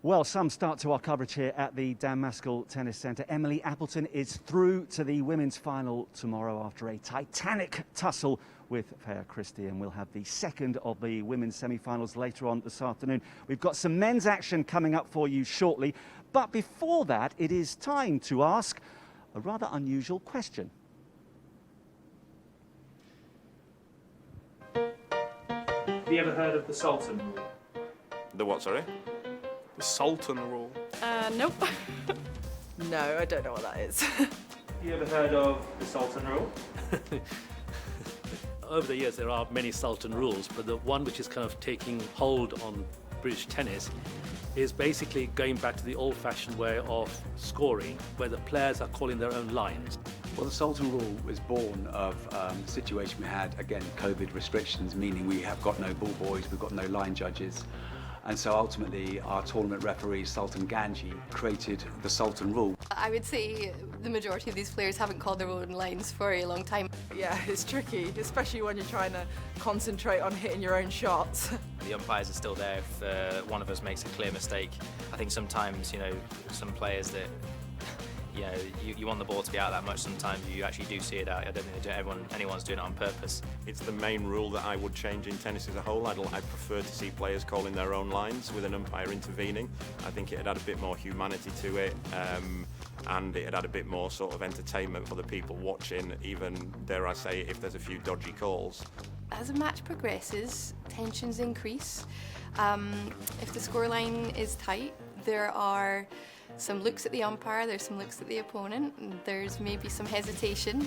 Well, some start to our coverage here at the Dan Maskell Tennis Centre. Emily Appleton is through to the women's final tomorrow after a titanic tussle with Faya Christie, and we'll have the second of the women's semi-finals later on this afternoon. We've got some men's action coming up for you shortly, but before that, it is time to ask a rather unusual question. Have you ever heard of the Sultan rule? The what, sorry? The Sultan rule? Nope. No, I don't know what that is. Have you ever heard of the Sultan rule? Over the years there are many Sultan rules, but the one which is kind of taking hold on British tennis is basically going back to the old-fashioned way of scoring, where the players are calling their own lines. Well, the Sultan rule was born of the situation we had, again, COVID restrictions, meaning we have got no ball boys, we've got no line judges. And so ultimately our tournament referee, Sultan Ganji, created the Sultan rule. I would say the majority of these players haven't called their own lines for a long time. Yeah, it's tricky, especially when you're trying to concentrate on hitting your own shots. The umpires are still there if one of us makes a clear mistake. I think sometimes, some players that, you want the ball to be out that much, sometimes you actually do see it out. I don't think anyone's doing it on purpose. It's the main rule that I would change in tennis as a whole. I'd prefer to see players calling their own lines with an umpire intervening. I think it'd add a bit more humanity to it, and it'd add a bit more sort of entertainment for the people watching, even, dare I say, if there's a few dodgy calls. As a match progresses, tensions increase. If the scoreline is tight, there are some looks at the umpire, there's some looks at the opponent, and there's maybe some hesitation.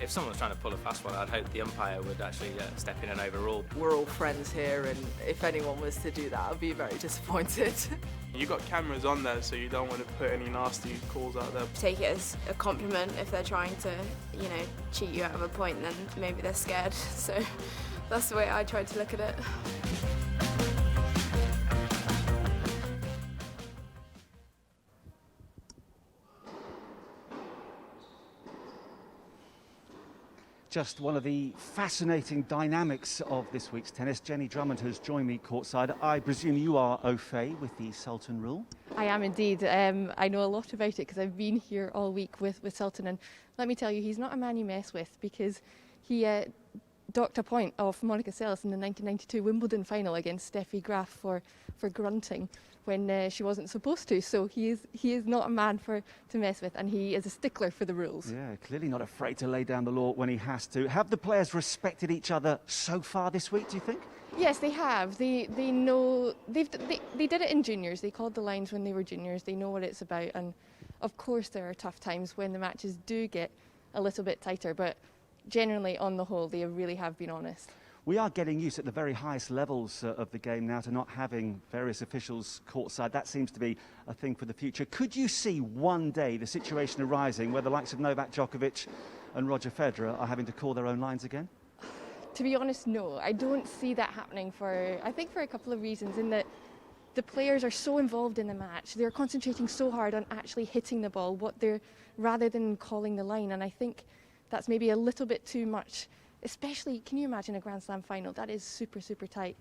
If someone was trying to pull a fast one, I'd hope the umpire would actually step in and overrule. We're all friends here, and if anyone was to do that, I'd be very disappointed. You got cameras on there, so you don't want to put any nasty calls out there. Take it as a compliment. If they're trying to, cheat you out of a point, then maybe they're scared. So that's the way I try to look at it. Just one of the fascinating dynamics of this week's tennis. Jenny Drummond has joined me courtside. I presume you are au fait with the Sultan rule? I am indeed. I know a lot about it because I've been here all week with Sultan, and let me tell you, he's not a man you mess with, because he docked a point off Monica Seles in the 1992 Wimbledon final against Steffi Graf for grunting when she wasn't supposed to. So he is not a man to mess with, and he is a stickler for the rules. Yeah, clearly not afraid to lay down the law when he has to. Have the players respected each other so far this week, do you think? Yes, they have. They know they did it in juniors. They called the lines when they were juniors. They know what it's about, and of course there are tough times when the matches do get a little bit tighter, but generally on the whole they really have been honest. We are getting used at the very highest levels of the game now to not having various officials courtside. That seems to be a thing for the future. Could you see one day the situation arising where the likes of Novak Djokovic and Roger Federer are having to call their own lines again? To be honest, no. I don't see that happening for a couple of reasons, in that the players are so involved in the match. They're concentrating so hard on actually hitting the ball, rather than calling the line, and I think that's maybe a little bit too much. Especially, can you imagine a Grand Slam final? That is super, super tight.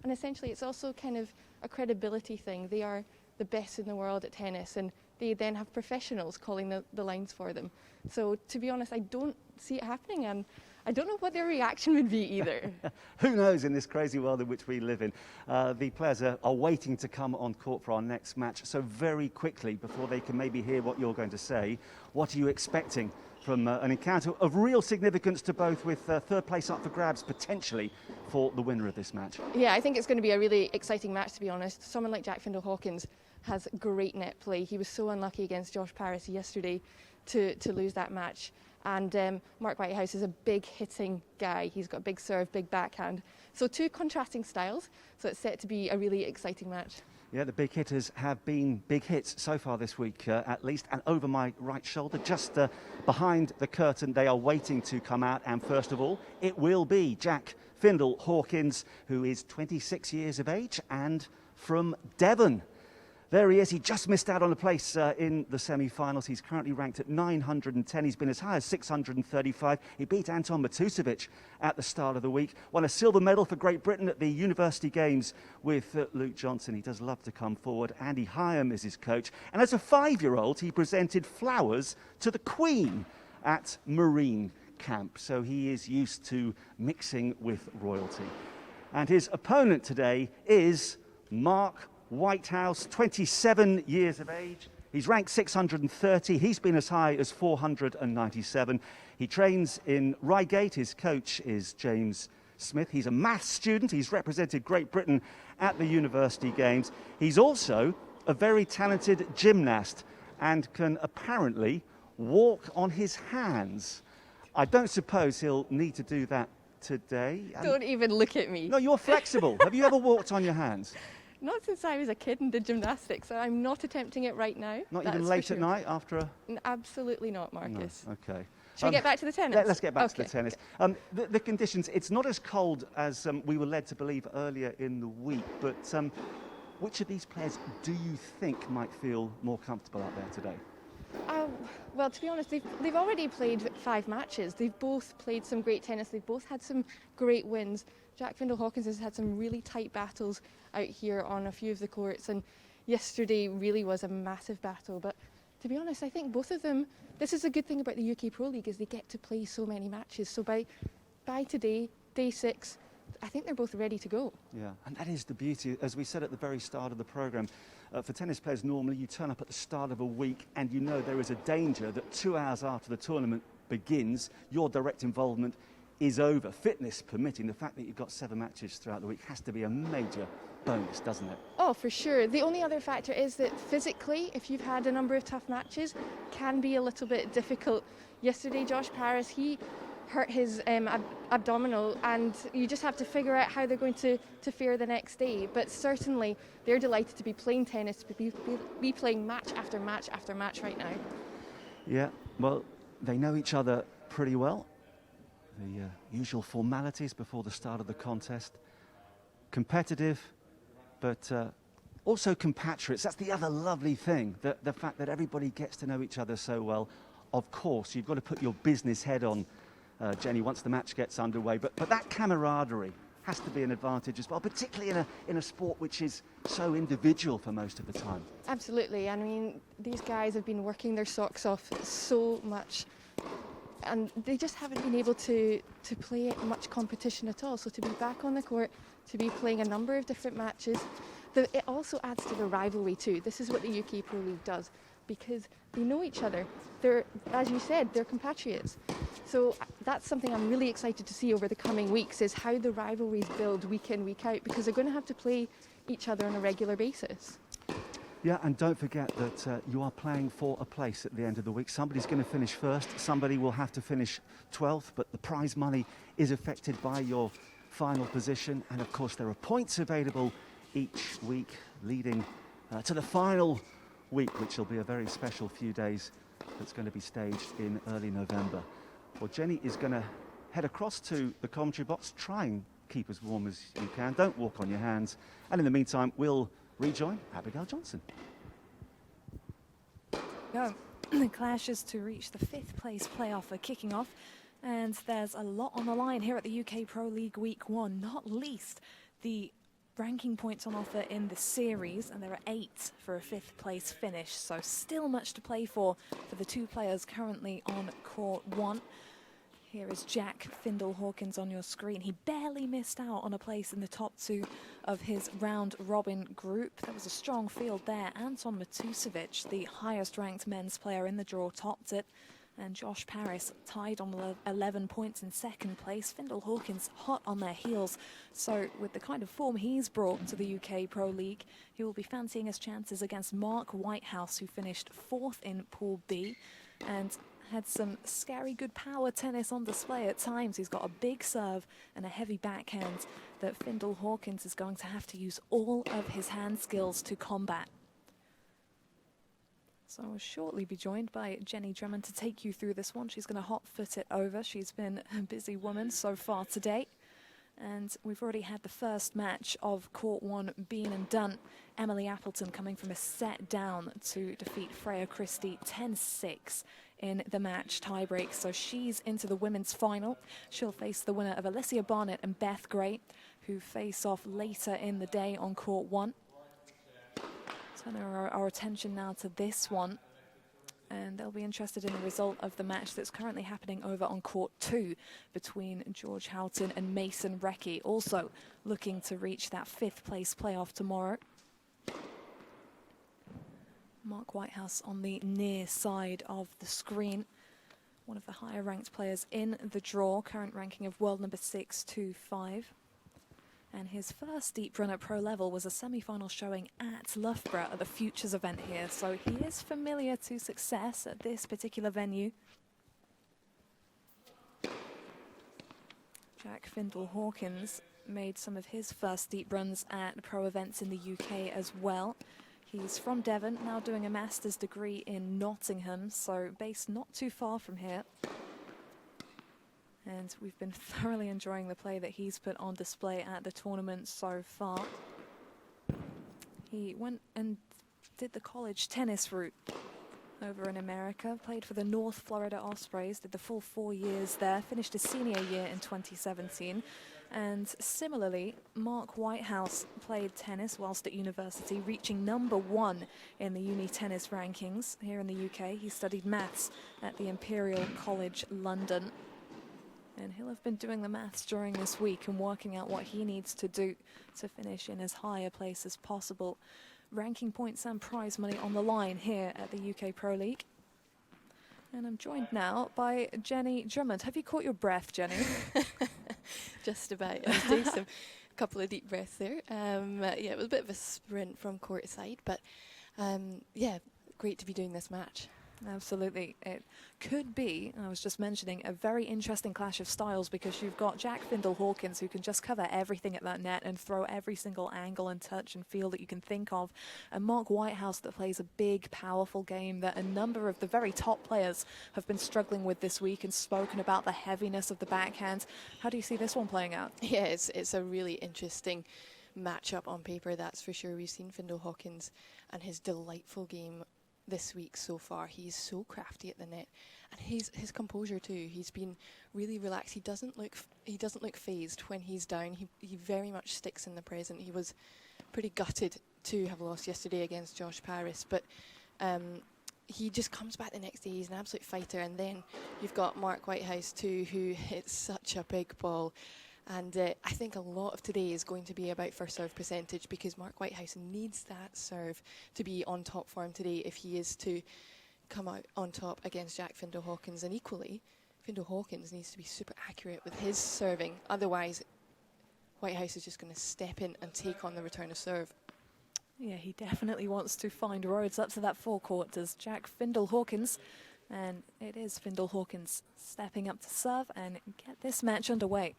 And essentially it's also kind of a credibility thing. They are the best in the world at tennis, and they then have professionals calling the lines for them. So to be honest, I don't see it happening, and I don't know what their reaction would be either. Who knows in this crazy world in which we live in. The players are waiting to come on court for our next match. So very quickly, before they can maybe hear what you're going to say, what are you expecting from an encounter of real significance to both, with third place up for grabs potentially for the winner of this match? Yeah, I think it's going to be a really exciting match, to be honest. Someone like Jack Findle-Hawkins has great net play. He was so unlucky against Josh Paris yesterday to lose that match. And Mark Whitehouse is a big hitting guy. He's got big serve, big backhand. So two contrasting styles, so it's set to be a really exciting match. Yeah, the big hitters have been big hits so far this week, at least. And over my right shoulder, just behind the curtain, they are waiting to come out. And first of all, it will be Jack Findle-Hawkins, who is 26 years of age and from Devon. There he is. He just missed out on a place in the semi-finals. He's currently ranked at 910. He's been as high as 635. He beat Anton Matusevic at the start of the week. Won a silver medal for Great Britain at the University Games with Luke Johnson. He does love to come forward. Andy Hyam is his coach. And as a 5-year-old, he presented flowers to the Queen at Marine Camp. So he is used to mixing with royalty. And his opponent today is Mark Whitehouse, 27 years of age. He's ranked 630. He's been as high as 497. He trains in Reigate. His coach is James Smith. He's a maths student. He's represented Great Britain at the University Games. He's also a very talented gymnast and can apparently walk on his hands. I don't suppose he'll need to do that today. Don't even look at me. No, you're flexible. Have you ever walked on your hands? Not since I was a kid and did gymnastics, so I'm not attempting it right now. Not even late at night after a... Absolutely not, Marcus. No. Okay. Shall we get back to the tennis? Let's get back to the tennis. The conditions, it's not as cold as we were led to believe earlier in the week, but which of these players do you think might feel more comfortable out there today? Well, to be honest, they've already played 5 matches. They've both played some great tennis. They've both had some great wins. Jack Findle-Hawkins has had some really tight battles out here on a few of the courts, and yesterday really was a massive battle. But to be honest, I think both of them, this is a good thing about the UK Pro League, is they get to play so many matches. So by today, day 6, I think they're both ready to go. Yeah, and that is the beauty, as we said at the very start of the programme. For tennis players, normally you turn up at the start of a week and you know there is a danger that 2 hours after the tournament begins, your direct involvement is over. Fitness permitting, the fact that you've got 7 matches throughout the week has to be a major bonus, doesn't it? Oh, for sure. The only other factor is that physically, if you've had a number of tough matches, can be a little bit difficult. Yesterday, Josh Paris, he hurt his abdominal, and you just have to figure out how they're going to fare the next day. But certainly, they're delighted to be playing tennis, to be playing match after match after match right now. Yeah, well, they know each other pretty well. The usual formalities before the start of the contest. Competitive, but also compatriots. That's the other lovely thing, the fact that everybody gets to know each other so well. Of course, you've got to put your business head on, Jenny, once the match gets underway. But that camaraderie has to be an advantage as well, particularly in a sport which is so individual for most of the time. Absolutely. I mean, these guys have been working their socks off so much, and they just haven't been able to play much competition at all. So to be back on the court, to be playing a number of different matches, it also adds to the rivalry too. This is what the UK Pro League does, because they know each other. They're, as you said, they're compatriots. So that's something I'm really excited to see over the coming weeks, is how the rivalries build week in, week out, because they're going to have to play each other on a regular basis. Yeah, and don't forget that you are playing for a place at the end of the week. Somebody's going to finish first, somebody will have to finish 12th, but the prize money is affected by your final position. And of course, there are points available each week leading to the final week, which will be a very special few days that's going to be staged in early November. Well, Jenny is going to head across to the commentary box, try and keep as warm as you can. Don't walk on your hands. And in the meantime, we'll rejoin Abigail Johnson. The clashes to reach the 5th place playoff are kicking off, and there's a lot on the line here at the UK Pro League Week 1, not least the ranking points on offer in the series, and there are 8 for a 5th place finish, so still much to play for the 2 players currently on court 1. Here is Jack Findle-Hawkins on your screen. He barely missed out on a place in the top 2 of his round-robin group. There was a strong field there. Anton Matusevic, the highest-ranked men's player in the draw, topped it. And Josh Paris tied on 11 points in 2nd place. Findle-Hawkins hot on their heels. So with the kind of form he's brought to the UK Pro League, he will be fancying his chances against Mark Whitehouse, who finished 4th in Pool B and had some scary good power tennis on display at times. He's got a big serve and a heavy backhand that Findle-Hawkins is going to have to use all of his hand skills to combat. So I'll shortly be joined by Jenny Drummond to take you through this one. She's going to hot foot it over. She's been a busy woman so far today. And we've already had the first match of Court 1 been and done. Emily Appleton coming from a set down to defeat Freya Christie 10-6 in the match tiebreak. So she's into the women's final. She'll face the winner of Alicia Barnett and Beth Gray, who face off later in the day on Court 1. Turn our attention now to this one. And they'll be interested in the result of the match that's currently happening over on Court 2 between George Houghton and Mason Recce, also looking to reach that 5th place playoff tomorrow. Mark Whitehouse on the near side of the screen, one of the higher ranked players in the draw, current ranking of world number 625. And his first deep run at pro level was a semi-final showing at Loughborough at the Futures event here. So he is familiar to success at this particular venue. Jack Findle-Hawkins made some of his first deep runs at pro events in the UK as well. He's from Devon, now doing a master's degree in Nottingham, so based not too far from here. And we've been thoroughly enjoying the play that he's put on display at the tournament so far. He went and did the college tennis route over in America, played for the North Florida Ospreys, did the full 4 years there, finished his senior year in 2017. And similarly, Mark Whitehouse played tennis whilst at university, reaching #1 in the uni tennis rankings here in the UK. He studied maths at the Imperial College London. And he'll have been doing the maths during this week and working out what he needs to do to finish in as high a place as possible. Ranking points and prize money on the line here at the UK Pro League. And I'm joined now by Jenny Drummond. Have you caught your breath, Jenny? Just about. I was doing a couple of deep breaths there. Yeah, it was a bit of a sprint from courtside, but yeah, great to be doing this match. Absolutely. It could be, I was just mentioning, a very interesting clash of styles, because you've got Jack Findle-Hawkins, who can just cover everything at that net and throw every single angle and touch and feel that you can think of, and Mark Whitehouse that plays a big, powerful game that a number of the very top players have been struggling with this week and spoken about the heaviness of the backhand. How do you see this one playing out? Yeah, it's a really interesting matchup on paper, that's for sure. We've seen Findle-Hawkins and his delightful game this week so far. He's so crafty at the net, and his composure too. He's been really relaxed. He doesn't look phased when he's down. He very much sticks in the present. He was pretty gutted to have lost yesterday against Josh Paris, but he just comes back the next day. He's an absolute fighter. And then you've got Mark Whitehouse too, who hits such a big ball. And I think a lot of today is going to be about first serve percentage, because Mark Whitehouse needs that serve to be on top form today if he is to come out on top against Jack Findle-Hawkins. And equally, Findle-Hawkins needs to be super accurate with his serving. Otherwise, Whitehouse is just going to step in and take on the return of serve. Yeah, he definitely wants to find roads up to that forecourt as Jack Findle-Hawkins. And it is Findle-Hawkins stepping up to serve and get this match underway.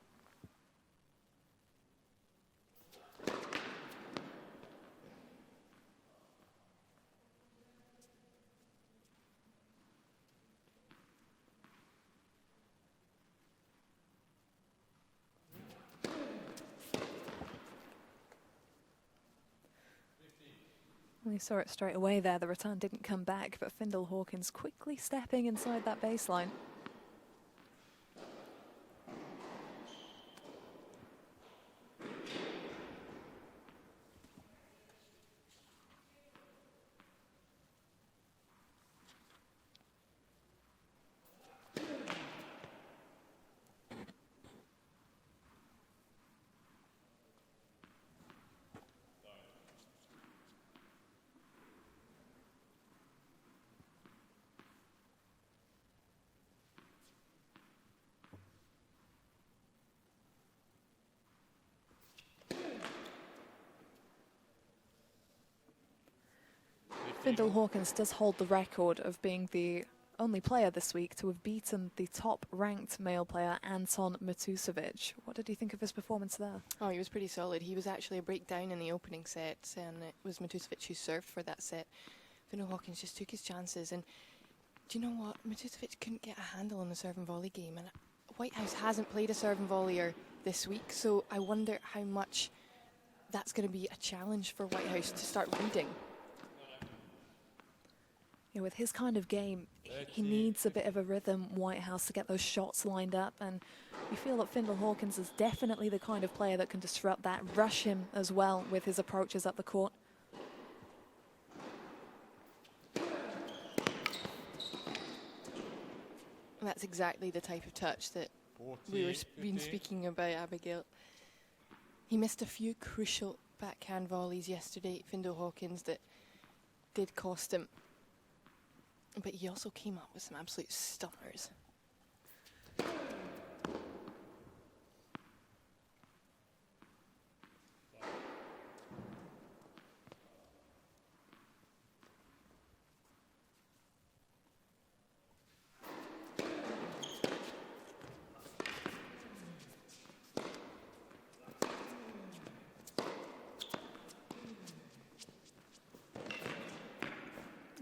We saw it straight away there. The return didn't come back, but Findle-Hawkins quickly stepping inside that baseline. Findle-Hawkins does hold the record of being the only player this week to have beaten the top-ranked male player, Anton Matusevic. What did you think of his performance there? Oh, he was pretty solid. He was actually a breakdown in the opening set, and it was Matusevic who served for that set. Findle-Hawkins just took his chances, and do you know what? Matusevic couldn't get a handle on the serve and volley game, and Whitehouse hasn't played a serve and volleyer this week. So I wonder how much that's going to be a challenge for Whitehouse to start reading. Yeah, with his kind of game, he needs a bit of a rhythm, Whitehouse, to get those shots lined up. And you feel that Findle-Hawkins is definitely the kind of player that can disrupt that, rush him as well with his approaches up the court. That's exactly the type of touch that we were been speaking about, Abigail. He missed a few crucial backhand volleys yesterday, Findle-Hawkins, that did cost him. But he also came up with some absolute stunners.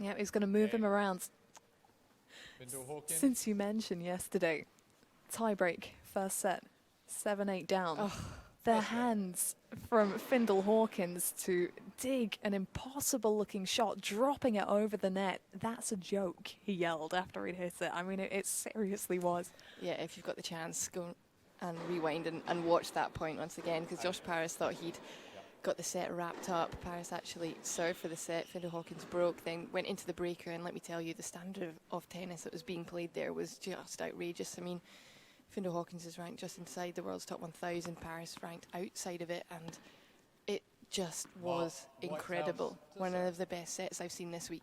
Yeah, he's going to move him around. Since you mentioned yesterday, tiebreak, first set, 7-8 down. Oh, Their hands from Findle-Hawkins to dig an impossible-looking shot, dropping it over the net. That's a joke, he yelled after he'd hit it. I mean, it seriously was. yeah, if you've got the chance, go and rewind and watch that point once again, because Josh Paris thought he'd got the set wrapped up. Paris actually served for the set. Findle-Hawkins broke, then went into the breaker, and let me tell you, the standard of tennis that was being played there was just outrageous. I mean, Findle-Hawkins is ranked just inside the world's top 1,000. Paris ranked outside of it, and it just was incredible. One of the best sets I've seen this week.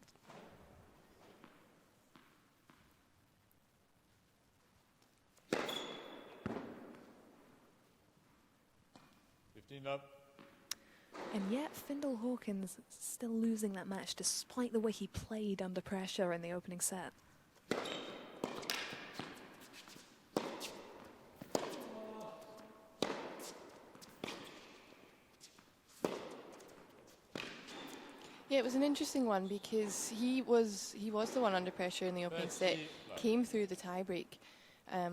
And yet, Findle-Hawkins still losing that match despite the way he played under pressure in the opening set. Yeah, it was an interesting one because he was the one under pressure in the opening set, came through the tiebreak,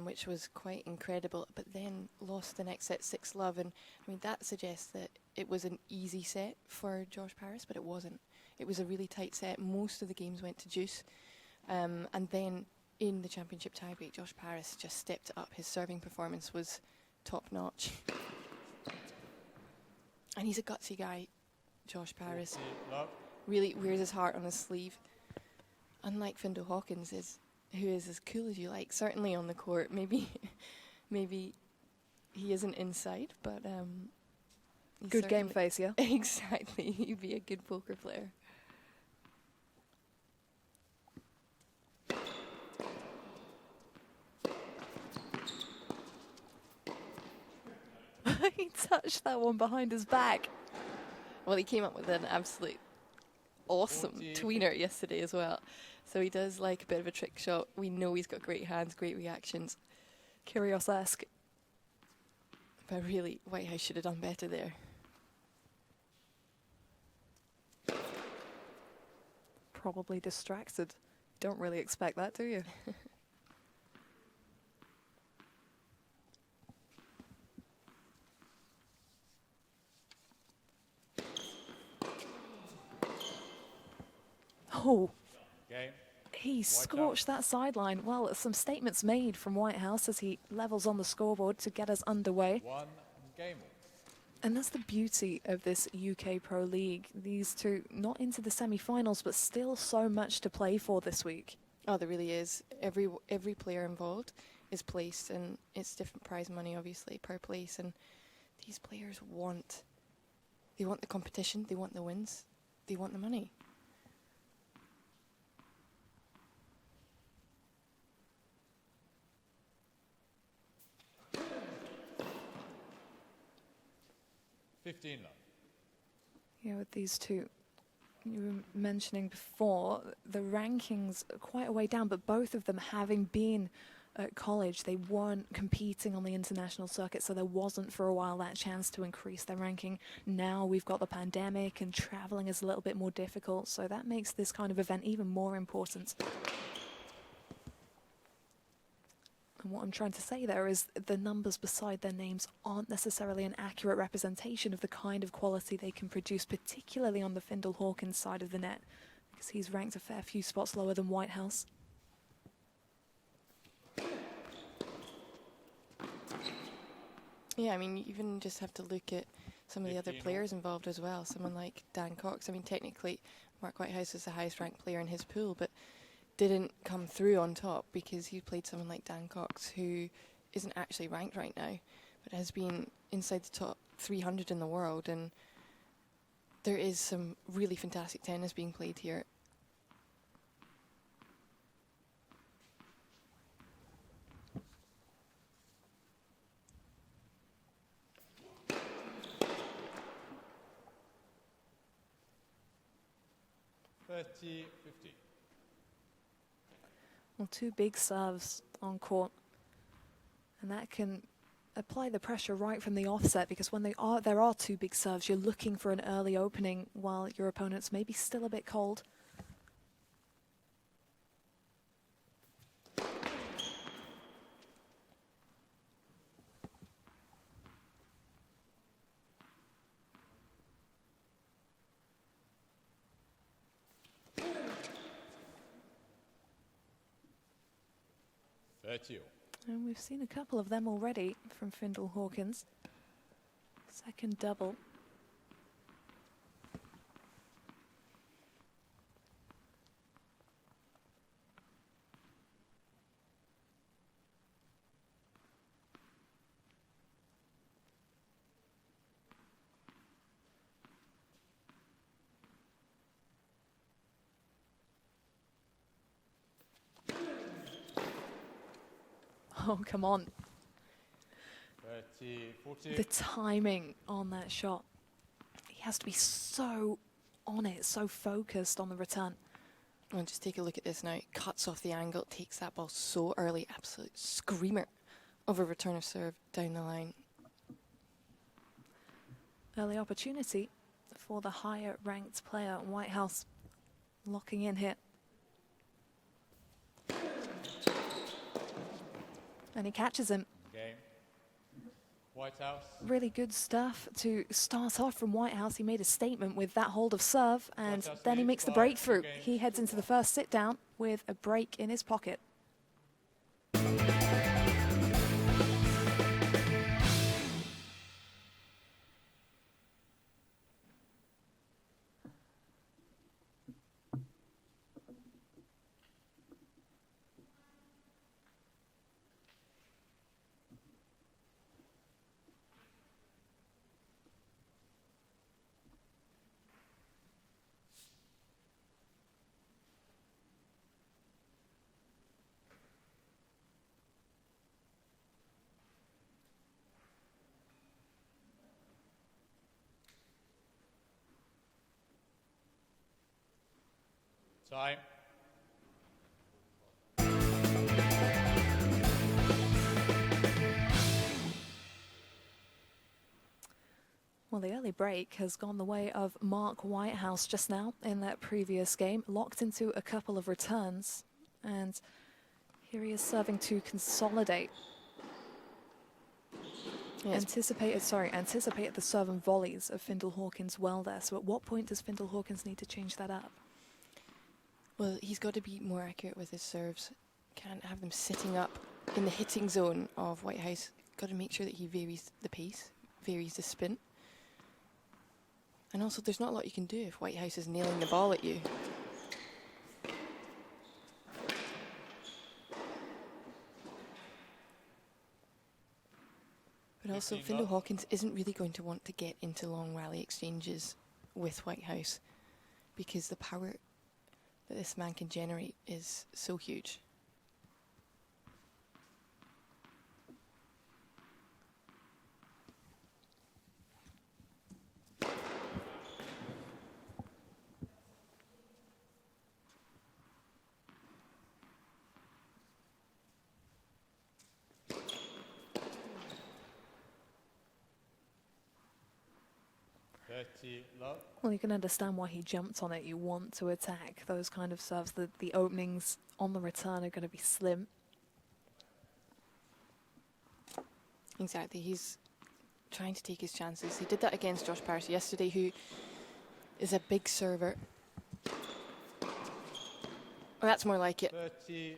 which was quite incredible, but then lost the next set 6-love, and I mean that suggests that it was an easy set for Josh Paris, but it wasn't. It was a really tight set. Most of the games went to deuce, and then in the championship tiebreak, Josh Paris just stepped it up. His serving performance was top notch, and he's a gutsy guy. Josh Paris really wears his heart on his sleeve, unlike Findle-Hawkins, who is as cool as you like. Certainly on the court, maybe he isn't inside, but good game face, yeah. Exactly, he'd be a good poker player. He touched that one behind his back. Well, he came up with an absolute awesome tweener yesterday as well. So he does like a bit of a trick shot. We know he's got great hands, great reactions. Kyrgios-esque. But really, Whitehouse should have done better there. Probably distracted. Don't really expect that, do you? Oh, he scorched that sideline. Well, some statements made from Whitehouse as he levels on the scoreboard to get us underway. And that's the beauty of this UK Pro League. These two not into the semi-finals, but still so much to play for this week. Oh, there really is. Every player involved is placed, and it's different prize money, obviously, per place. And these players want the competition, they want the wins, they want the money. Yeah, with these two, you were mentioning before, the rankings are quite a way down, but both of them having been at college, they weren't competing on the international circuit, so there wasn't for a while that chance to increase their ranking. Now we've got the pandemic and traveling is a little bit more difficult, so that makes this kind of event even more important. And what I'm trying to say there is the numbers beside their names aren't necessarily an accurate representation of the kind of quality they can produce, particularly on the Findle-Hawkins side of the net, because he's ranked a fair few spots lower than Whitehouse. Yeah, I mean, you even just have to look at some of the other players involved as well. Someone like Dan Cox. I mean, technically, Mark Whitehouse is the highest ranked player in his pool, but didn't come through on top because he played someone like Dan Cox, who isn't actually ranked right now, but has been inside the top 300 in the world. And there is some really fantastic tennis being played here. Well, two big serves on court, and that can apply the pressure right from the offset, because when there are two big serves, you're looking for an early opening while your opponent's maybe still a bit cold. And we've seen a couple of them already from Findle-Hawkins. Second double. Oh, come on. 40. The timing on that shot. He has to be so on it, so focused on the return. Well, just take a look at this now. It cuts off the angle, takes that ball so early. Absolute screamer of a return of serve down the line. Early opportunity for the higher ranked player. Whitehouse locking in here. And he catches him. Game. Whitehouse. Really good stuff to start off from Whitehouse. He made a statement with that hold of serve, and then he makes the breakthrough. He heads into the first sit down with a break in his pocket. Time. Well, the early break has gone the way of Mark Whitehouse just now in that previous game. Locked into a couple of returns. And here he is serving to consolidate. Yes. Anticipated the serve and volleys of Findle-Hawkins well there. So at what point does Findle-Hawkins need to change that up? Well, he's got to be more accurate with his serves. Can't have them sitting up in the hitting zone of Whitehouse. Got to make sure that he varies the pace, varies the spin. And also, there's not a lot you can do if Whitehouse is nailing the ball at you. But also, Findle-Hawkins isn't really going to want to get into long rally exchanges with Whitehouse, because the power that this man can generate is so huge. Well, you can understand why he jumped on it. You want to attack those kind of serves. The openings on the return are going to be slim. Exactly. He's trying to take his chances. He did that against Josh Parrish yesterday, who is a big server. Well, that's more like it. 30-50.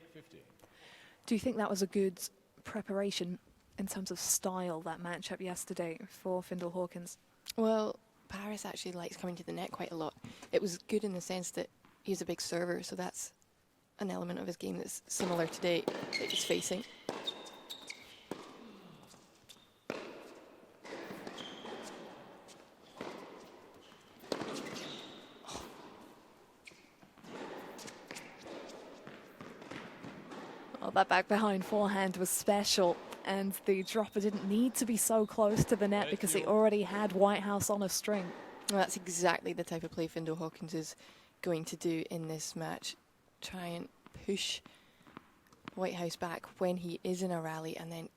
Do you think that was a good preparation in terms of style, that matchup yesterday for Findle-Hawkins? Well, Paris actually likes coming to the net quite a lot. It was good in the sense that he's a big server, so that's an element of his game that's similar today that he's facing. Oh, that back behind forehand was special, and the dropper didn't need to be so close to the net because he already had Whitehouse on a string. Well, that's exactly the type of play Findle-Hawkins is going to do in this match. Try and push Whitehouse back when he is in a rally, and then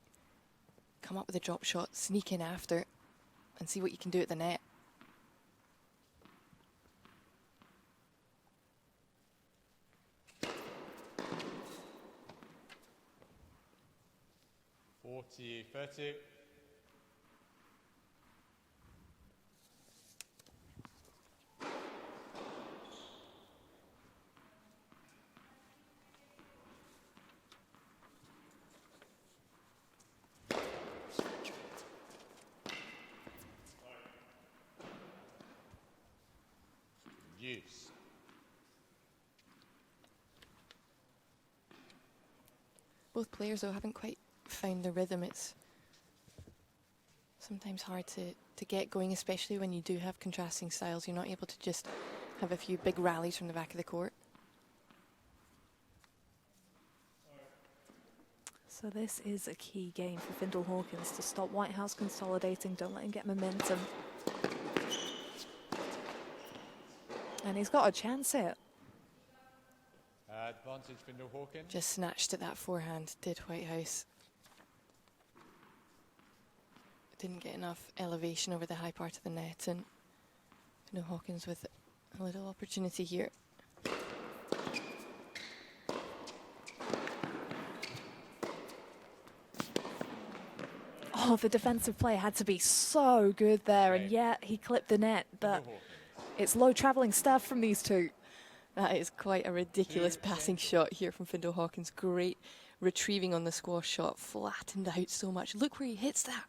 come up with a drop shot, sneak in after, and see what you can do at the net. (40-30). Use. Both players, though, haven't quite found the rhythm. It's sometimes hard to get going, especially when you do have contrasting styles. You're not able to just have a few big rallies from the back of the court. So this is a key game for Findle-Hawkins to stop Whitehouse consolidating. Don't let him get momentum. And he's got a chance here. Advantage Findle-Hawkins. Just snatched at that forehand, did Whitehouse. Didn't get enough elevation over the high part of the net, and Findle-Hawkins with a little opportunity here. Oh, the defensive play had to be so good there, and yet he clipped the net, but it's low travelling stuff from these two. That is quite a ridiculous passing shot here from Findle-Hawkins. Great retrieving on the squash shot, flattened out so much. Look where he hits that.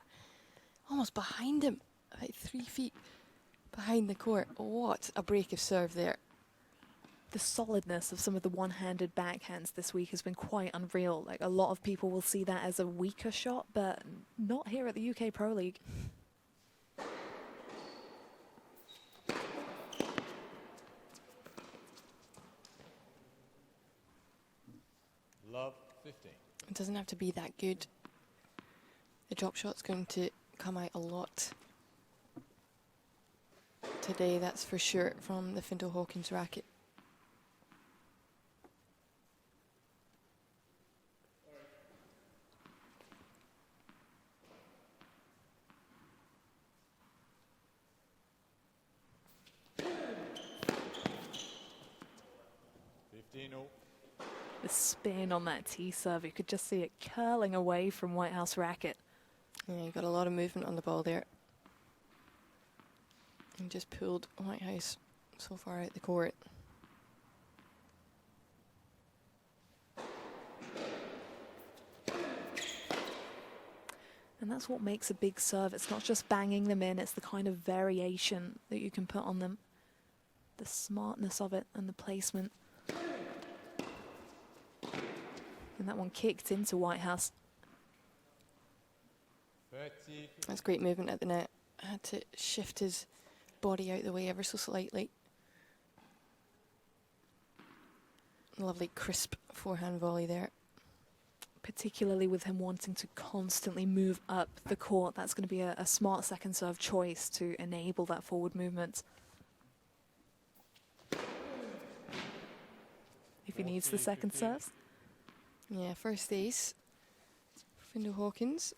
Almost behind him, about 3 feet behind the court. What a break of serve there. The solidness of some of the one-handed backhands this week has been quite unreal. Like, a lot of people will see that as a weaker shot, but not here at the UK Pro League. Love 15. It doesn't have to be that good. The drop shot's going to come out a lot today, that's for sure, from the Findle-Hawkins racket. The spin on that tee serve, you could just see it curling away from Whitehouse racket. Yeah, you got a lot of movement on the ball there. And just pulled Whitehouse so far out the court. And that's what makes a big serve. It's not just banging them in, it's the kind of variation that you can put on them. The smartness of it and the placement. And that one kicked into Whitehouse. That's great movement at the net. Had to shift his body out the way ever so slightly. Lovely crisp forehand volley there. Particularly with him wanting to constantly move up the court. That's going to be a smart second serve choice to enable that forward movement. If he needs the second serves. Yeah, first ace for Findle-Hawkins.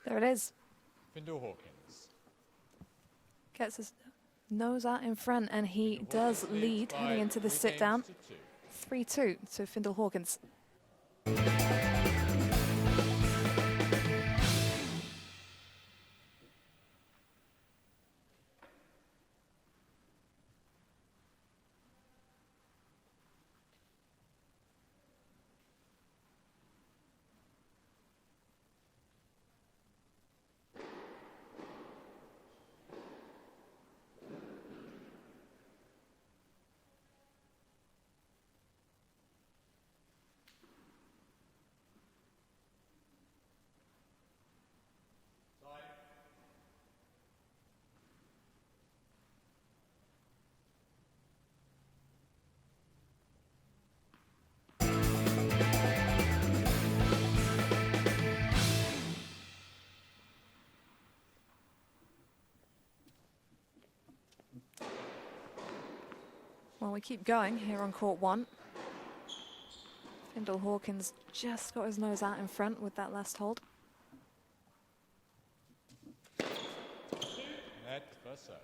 There it is. Findle-Hawkins. Gets his nose out in front, and he does lead heading into the sit-down. 3-2 to Findle-Hawkins. Well, we keep going here on court 1. Findle-Hawkins just got his nose out in front with that last hold. Net first serve.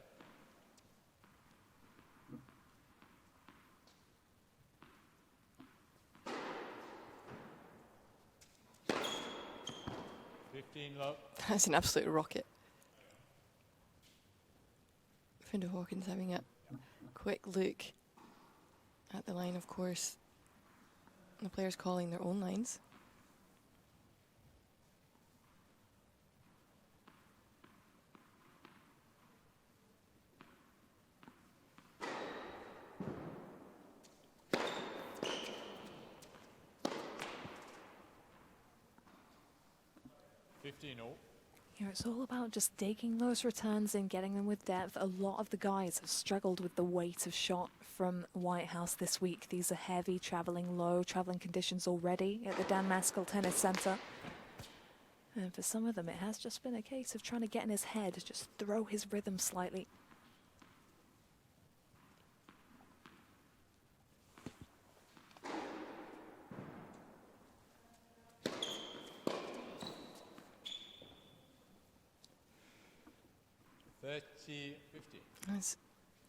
Love. That's an absolute rocket. Findle-Hawkins having a quick look at the line, of course. The players calling their own lines. You know, it's all about just digging those returns and getting them with depth. A lot of the guys have struggled with the weight of shot from Whitehouse this week. These are heavy, traveling low, traveling conditions already at the Dan Maskell Tennis Centre. And for some of them, it has just been a case of trying to get in his head, just throw his rhythm slightly. He's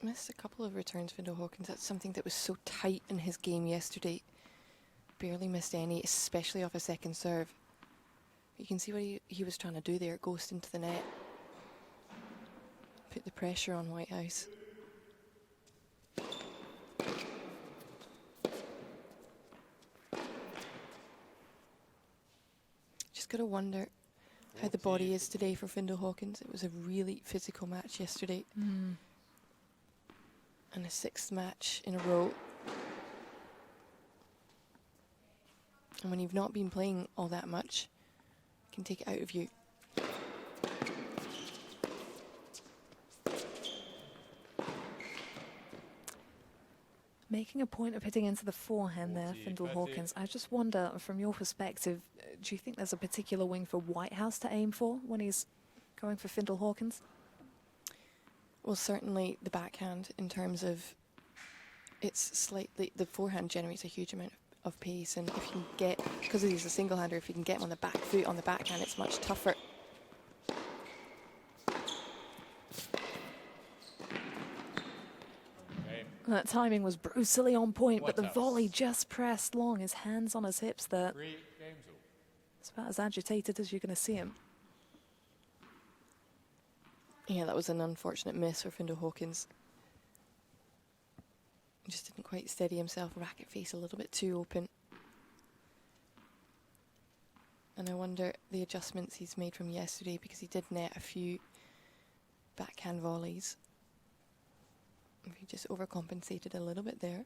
missed a couple of returns, Findle-Hawkins. That's something that was so tight in his game yesterday. Barely missed any, especially off a second serve. You can see what he was trying to do there, ghost into the net. Put the pressure on Whitehouse. Just got to wonder how the body is today for Findle-Hawkins. It was a really physical match yesterday. And a 6th match in a row. And when you've not been playing all that much, it can take it out of you. Making a point of hitting into the forehand there, Findle-Hawkins. I just wonder, from your perspective, do you think there's a particular wing for Whitehouse to aim for when he's going for Findle-Hawkins? Well, certainly the backhand, in terms of it's slightly, the forehand generates a huge amount of pace, and if you can get, because he's a single hander, if you can get him on the back foot on the backhand, it's much tougher. That timing was brutally on point, but the volley just pressed long. His hands on his hips there. It's about as agitated as you're going to see him. Yeah, that was an unfortunate miss for Findle-Hawkins. He just didn't quite steady himself, racket face a little bit too open. And I wonder the adjustments he's made from yesterday, because he did net a few backhand volleys. If he just overcompensated a little bit there.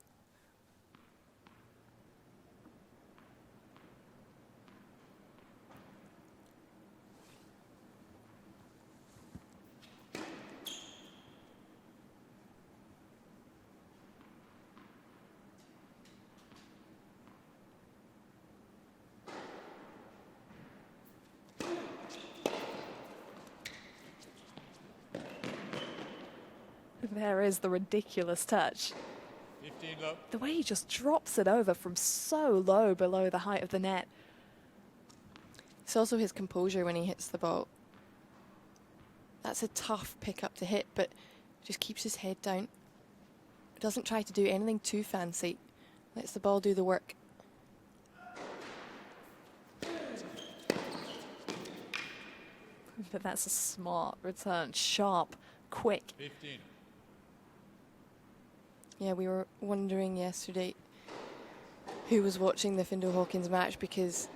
There is the ridiculous touch. The way he just drops it over from so low below the height of the net. It's also his composure when he hits the ball. That's a tough pick-up to hit, but just keeps his head down. Doesn't try to do anything too fancy. Lets the ball do the work. But that's a smart return. Sharp, quick. 15. Yeah, we were wondering yesterday who was watching the Findle-Hawkins match, because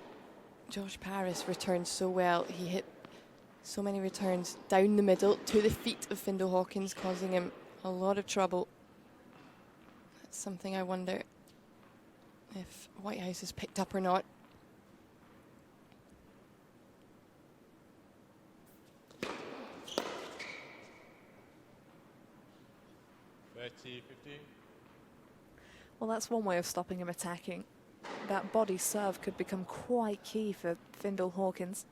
Josh Paris returned so well. He hit so many returns down the middle to the feet of Findle-Hawkins, causing him a lot of trouble. That's something I wonder if Whitehouse has picked up or not. Well, that's one way of stopping him attacking. That body serve could become quite key for Findle-Hawkins.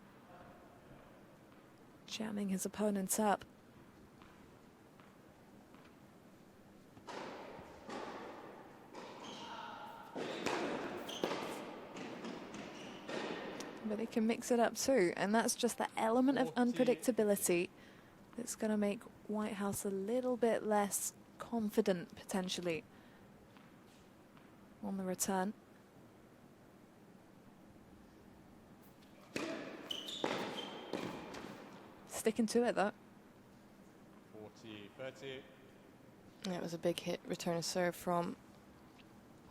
Jamming his opponents up. But they can mix it up too, and that's just the element of unpredictability that's going to make Whitehouse a little bit less confident, potentially, on the return. Sticking to it, though. 40-30. That was a big hit, return of serve from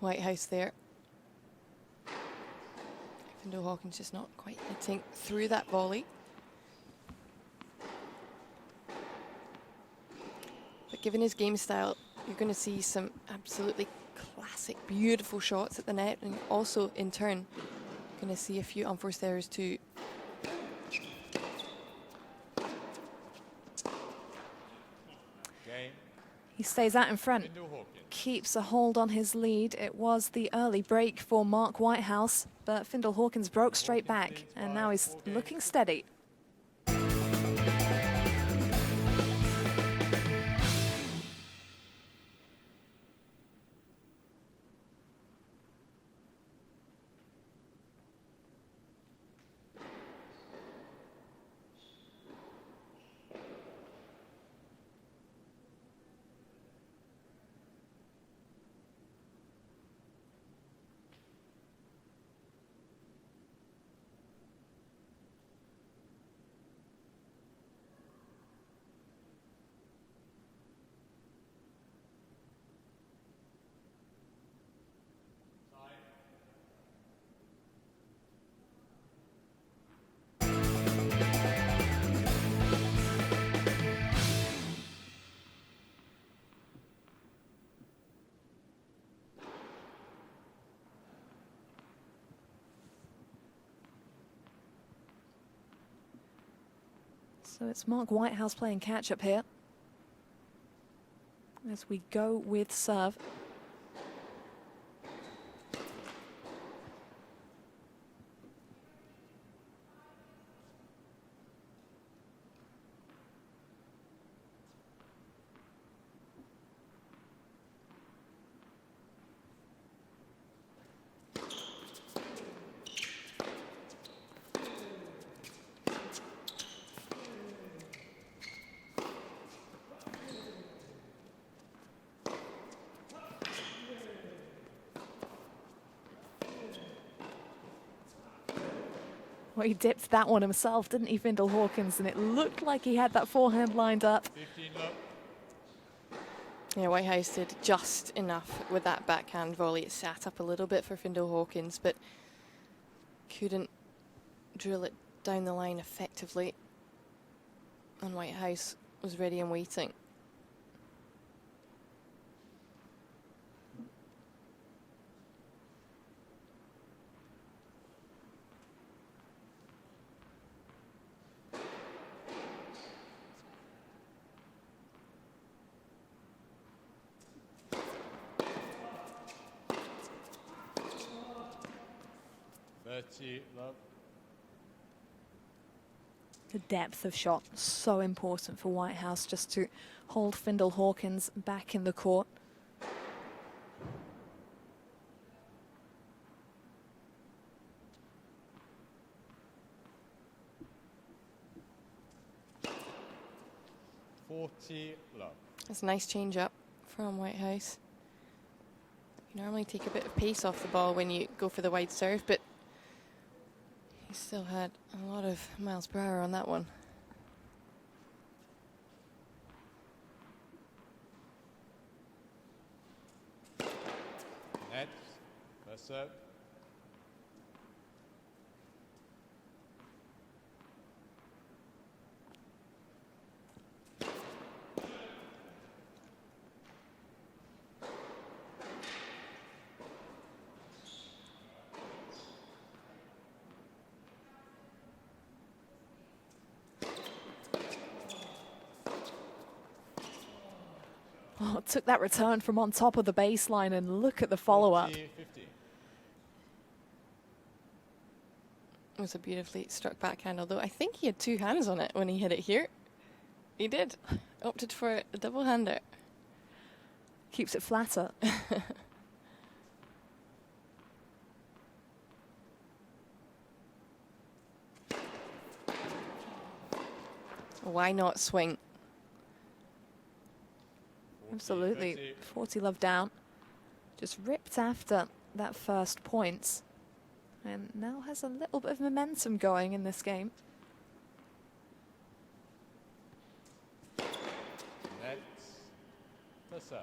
Whitehouse there. Findle-Hawkins just not quite hitting through that volley. But given his game style, you're going to see some absolutely classic, beautiful shots at the net, and also, in turn, going to see a few unforced errors too. He stays out in front, keeps a hold on his lead. It was the early break for Mark Whitehouse, but Findle-Hawkins broke straight back, and now he's looking steady. So it's Mark Whitehouse playing catch-up here as we go with serve. Well, he dipped that one himself, didn't he, Findle-Hawkins? And it looked like he had that forehand lined up. 15 love. Yeah, Whitehouse did just enough with that backhand volley. It sat up a little bit for Findle-Hawkins, but couldn't drill it down the line effectively. And Whitehouse was ready and waiting. Love. The depth of shot, so important for Whitehouse, just to hold Findle-Hawkins back in the court. 40 love. That's a nice change up from Whitehouse. You normally take a bit of pace off the ball when you go for the wide serve, but he still had a lot of miles per hour on that one. Net, first serve. Oh, took that return from on top of the baseline, and look at the follow-up. 40-50. It was a beautifully struck backhand, although I think he had 2 hands on it when he hit it here. He did. Opted for a double-hander. Keeps it flatter. Why not swing? Absolutely. 40 love down. Just ripped after that first point. And now has a little bit of momentum going in this game. Net, first serve.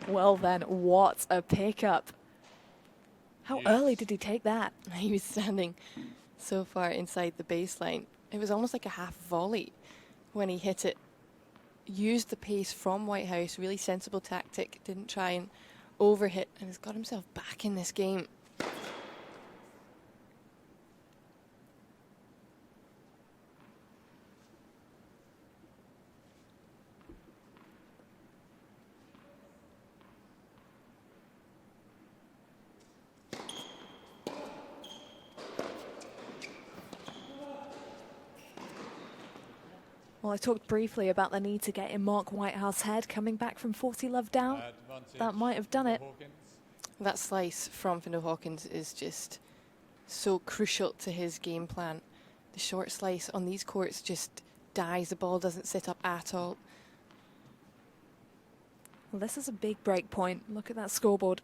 Well then, what a pickup. How early did he take that? He was standing so far inside the baseline. It was almost like a half volley when he hit it. Used the pace from Whitehouse, really sensible tactic. Didn't try and overhit, and has got himself back in this game. Well, I talked briefly about the need to get in Mark Whitehouse head coming back from 40 love down. That might have done it. That slice from Findle-Hawkins is just so crucial to his game plan. The short slice on these courts just dies. The ball doesn't sit up at all. Well, this is a big break point. Look at that scoreboard.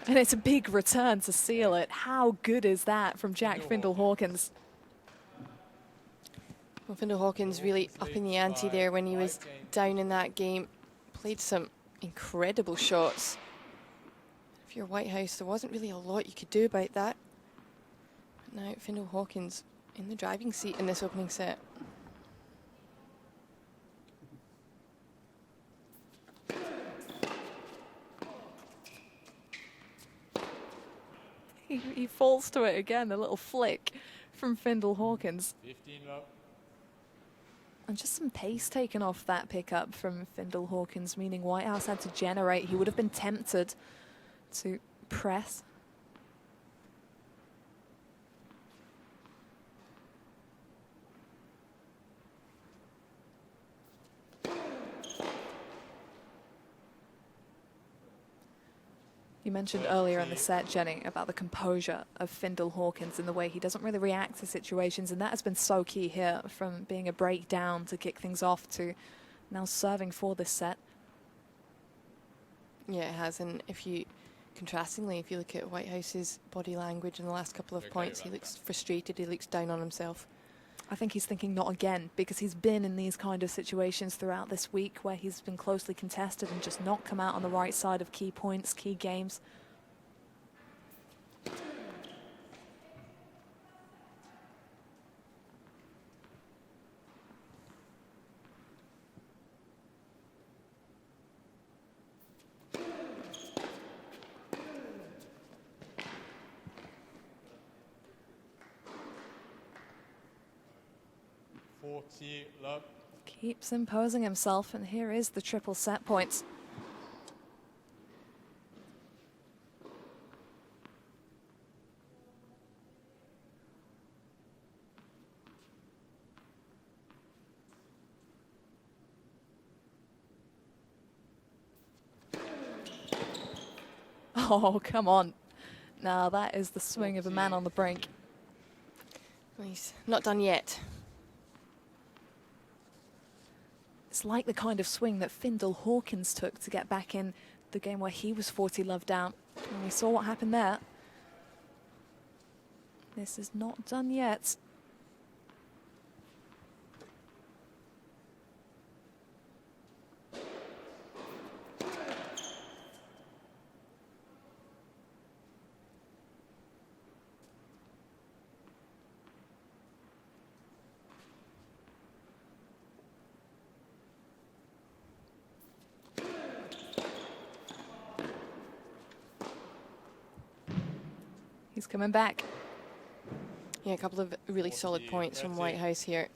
And it's a big return to seal it. How good is that from Jack Findle-Hawkins? Well, Findle-Hawkins really upping the ante there when he was down in that game. Played some incredible shots. If you're Whitehouse, there wasn't really a lot you could do about that. But now Findle-Hawkins in the driving seat in this opening set. He falls to it again, a little flick from Findle-Hawkins. 15 love. And just some pace taken off that pickup from Findle-Hawkins, meaning Whitehouse had to generate. He would have been tempted to press. You mentioned earlier in the set, Jenny, about the composure of Findle-Hawkins and the way he doesn't really react to situations, and that has been so key here, from being a breakdown to kick things off to now serving for this set. Yeah, it has, and if you, contrastingly, if you look at Whitehouse's body language in the last couple of points, he looks frustrated, he looks down on himself. I think he's thinking not again, because he's been in these kind of situations throughout this week where he's been closely contested and just not come out on the right side of key points, key games. Love. Keeps imposing himself, and here is the triple set points. Oh, come on. Now that is the swing of a man on the brink. He's not done yet. It's like the kind of swing that Findle-Hawkins took to get back in the game where he was 40 love down. And we saw what happened there. This is not done yet. He's coming back. Yeah, a couple of really solid points from Whitehouse here.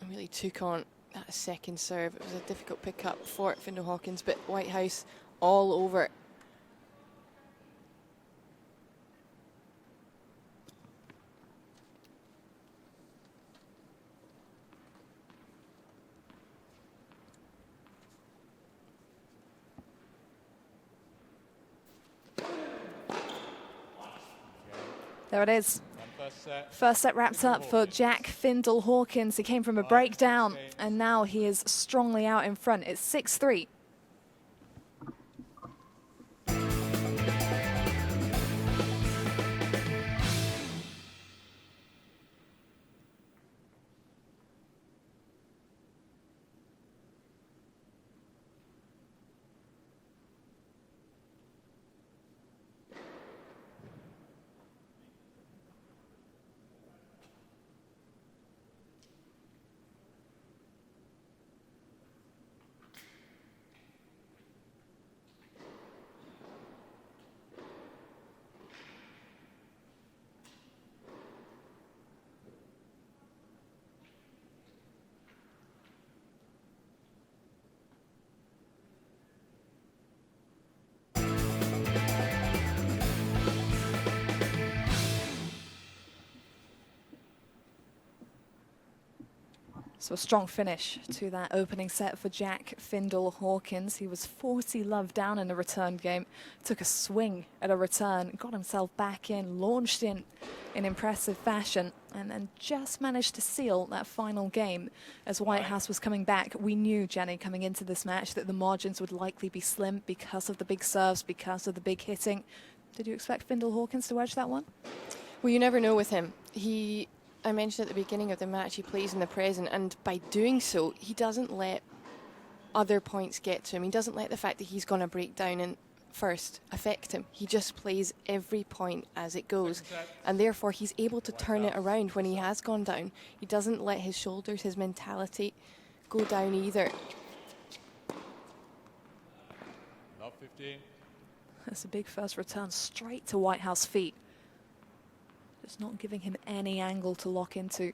And really took on that second serve. It was a difficult pick-up for Findle-Hawkins, but Whitehouse all over. There it is. First set wrapped up for Jack Findle-Hawkins. He came from a breakdown, and now he is strongly out in front. It's 6-3. So a strong finish to that opening set for Jack Findle-Hawkins. He was 40 love down in the return game, took a swing at a return, got himself back in, launched in impressive fashion, and then just managed to seal that final game. As Whitehouse was coming back, we knew, Jenny, coming into this match, that the margins would likely be slim because of the big serves, because of the big hitting. Did you expect Findle-Hawkins to edge that one? Well, you never know with him. I mentioned at the beginning of the match, he plays in the present, and by doing so, he doesn't let other points get to him. He doesn't let the fact that he's going to break down in first affect him. He just plays every point as it goes, and therefore he's able to turn it around when he has gone down. He doesn't let his shoulders, his mentality go down either. Love 15. That's a big first return straight to Whitehouse feet. Just not giving him any angle to lock into.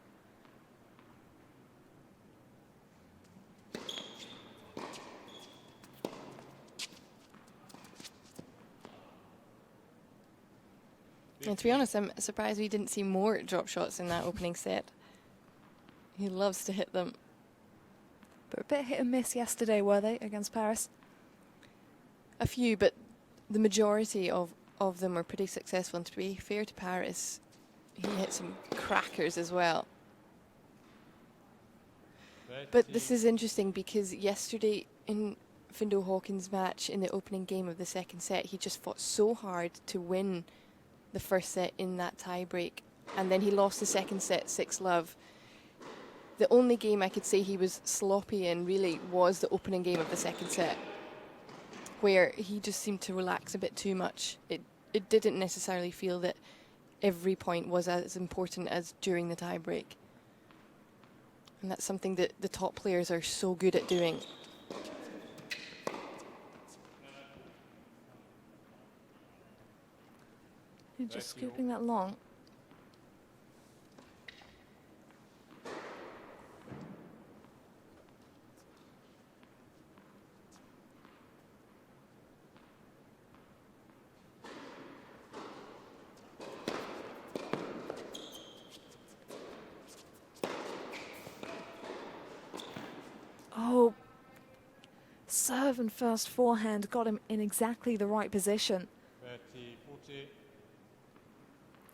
And to be honest, I'm surprised we didn't see more drop shots in that opening set. He loves to hit them. But a bit hit and miss yesterday, were they, against Paris? A few, but the majority of them were pretty successful. And to be fair to Paris, he hit some crackers as well. But this is interesting because yesterday in Findle-Hawkins' match in the opening game of the second set, he just fought so hard to win the first set in that tie break, and then he lost the second set 6-love. The only game I could say he was sloppy in really was the opening game of the second set, where he just seemed to relax a bit too much. It didn't necessarily feel that every point was as important as during the tie break. And that's something that the top players are so good at doing. You're just scooping that long. serve and first forehand got him in exactly the right position.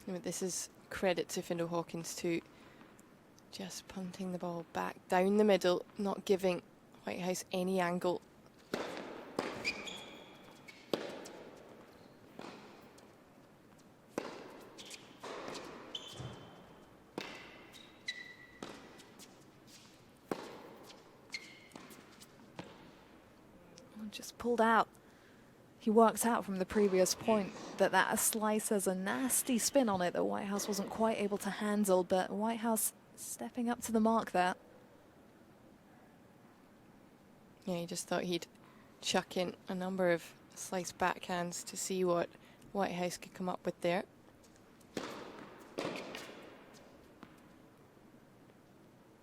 30-40. This is credit to Findle-Hawkins too. Just punting the ball back down the middle, not giving Whitehouse any angle. Just pulled out. He works out from the previous point that slice has a nasty spin on it that Whitehouse wasn't quite able to handle, but Whitehouse stepping up to the mark there. Yeah, he just thought he'd chuck in a number of slice backhands to see what Whitehouse could come up with there.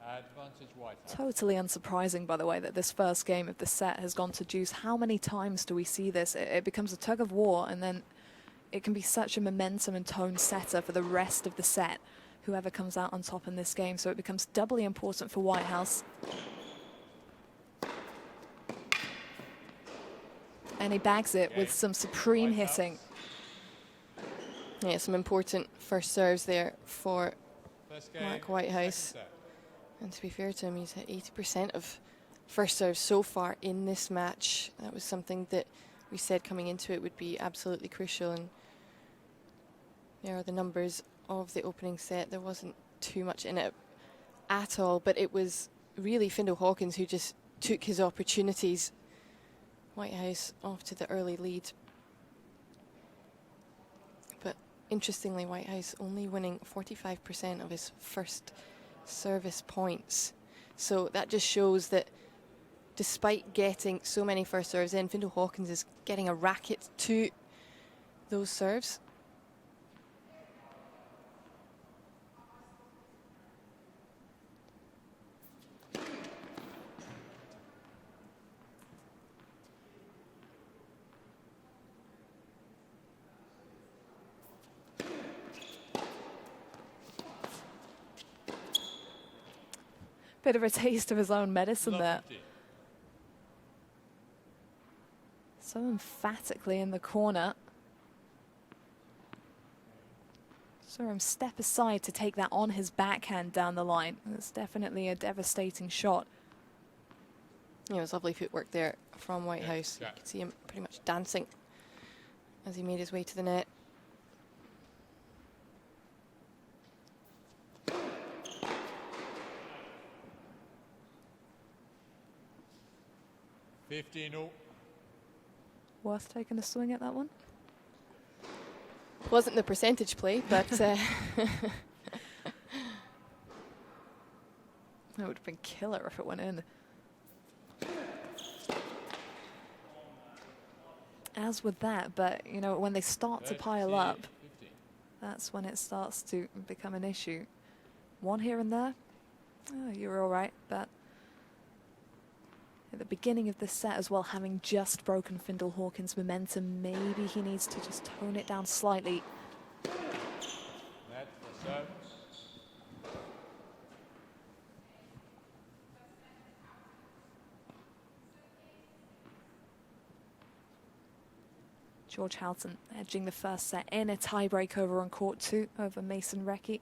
Advantage Whitehouse. Totally unsurprising, by the way, that this first game of the set has gone to deuce. How many times do we see this? It becomes a tug of war, and then it can be such a momentum and tone setter for the rest of the set, whoever comes out on top in this game. So it becomes doubly important for Whitehouse. And he bags it with some supreme hitting. Yeah, some important first serves there for Mark Whitehouse. And to be fair to him, he's hit 80% of first serves so far in this match. That was something that we said coming into it would be absolutely crucial. And there are the numbers of the opening set. There wasn't too much in it at all, but it was really Findle-Hawkins who just took his opportunities. Whitehouse off to the early lead. But interestingly, Whitehouse only winning 45% of his first service points. So that just shows that despite getting so many first serves in, Findle-Hawkins is getting a racket to those serves. Bit of a taste of his own medicine there. So emphatically in the corner. Saw him step aside to take that on his backhand down the line. It's definitely a devastating shot. Yeah, it was lovely footwork there from Whitehouse. You could see him pretty much dancing as he made his way to the net. Worth taking a swing at that one. Wasn't the percentage play, but that would have been killer if it went in. As with that, but you know, when they start to pile up, that's when it starts to become an issue. One here and there, oh, you were all right, but at the beginning of this set as well, having just broken Findle-Hawkins' momentum, maybe he needs to just tone it down slightly. George Houghton edging the first set in a tiebreak over on court 2 over Mason Recchi.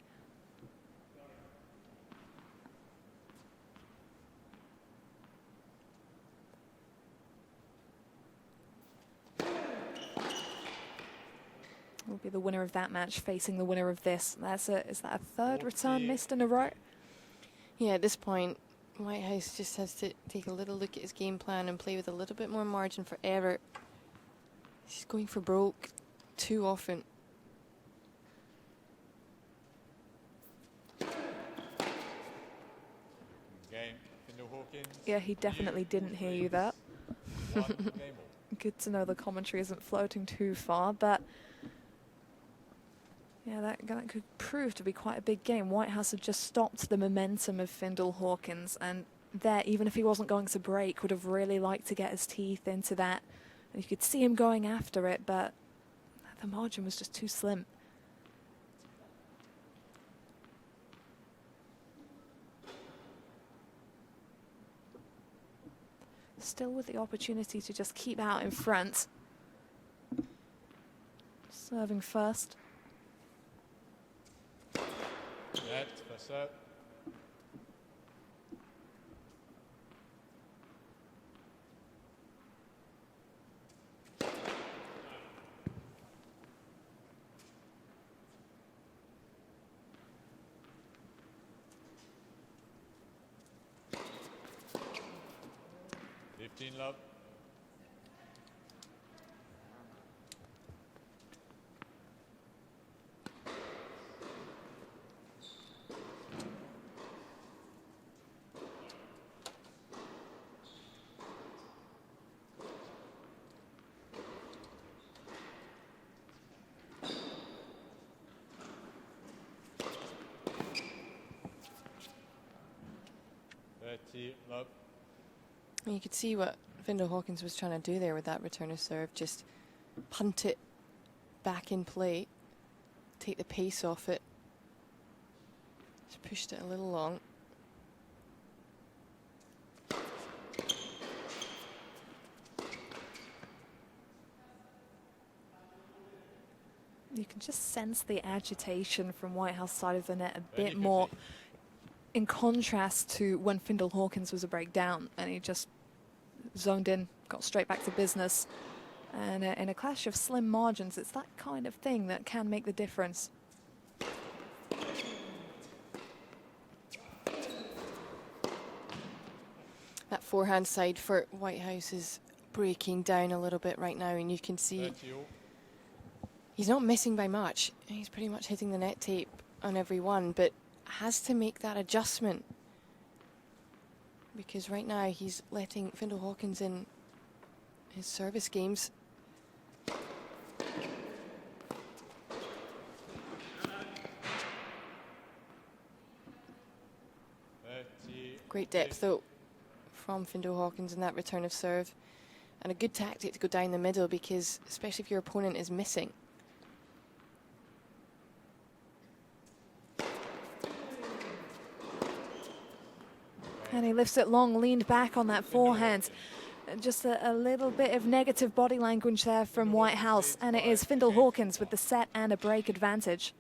Will be the winner of that match facing the winner of this. Is that a third return missed in a row? Yeah, at this point, Whitehouse just has to take a little look at his game plan and play with a little bit more margin for error. He's going for broke too often. Yeah, he definitely didn't hear you there. Good to know the commentary isn't floating too far, but yeah, that could prove to be quite a big game. Whitehouse had just stopped the momentum of Findle-Hawkins, and there, even if he wasn't going to break, would have really liked to get his teeth into that. And you could see him going after it, but the margin was just too slim. still with the opportunity to just keep out in front. Serving first. Net for serve. Love. Love. You could see what Findle-Hawkins was trying to do there with that return of serve, just punt it back in play, take the pace off it. Just pushed it a little long. You can just sense the agitation from Whitehouse side of the net a bit more, in contrast to when Findle-Hawkins was a breakdown and he just zoned in, got straight back to business. And in a clash of slim margins, it's that kind of thing that can make the difference. That forehand side for Whitehouse is breaking down a little bit right now, and you can see he's not missing by much. He's pretty much hitting the net tape on every one, but has to make that adjustment, because right now he's letting Findle-Hawkins in his service games. Great depth though from Findle-Hawkins in that return of serve, and a good tactic to go down the middle, because especially if your opponent is missing. And he lifts it long, leaned back on that forehand. Just a little bit of negative body language there from Whitehouse, and it is Findle-Hawkins with the set and a break advantage.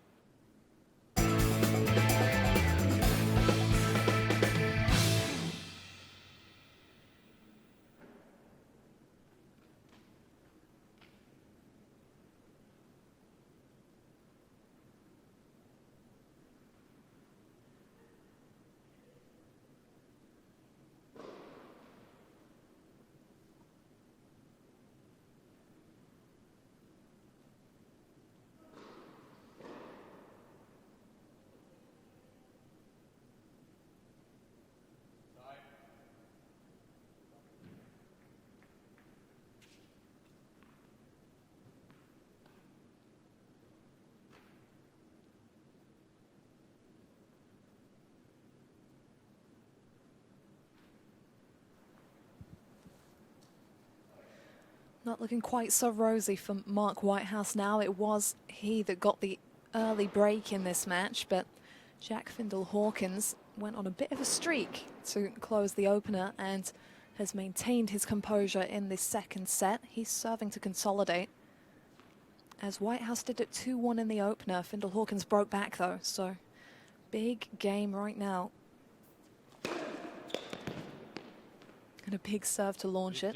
Not looking quite so rosy for Mark Whitehouse now. It was he that got the early break in this match, but Jack Findle-Hawkins went on a bit of a streak to close the opener and has maintained his composure in this second set. He's serving to consolidate. As Whitehouse did it 2-1 in the opener, Findle-Hawkins broke back though, so big game right now. And a big serve to launch it.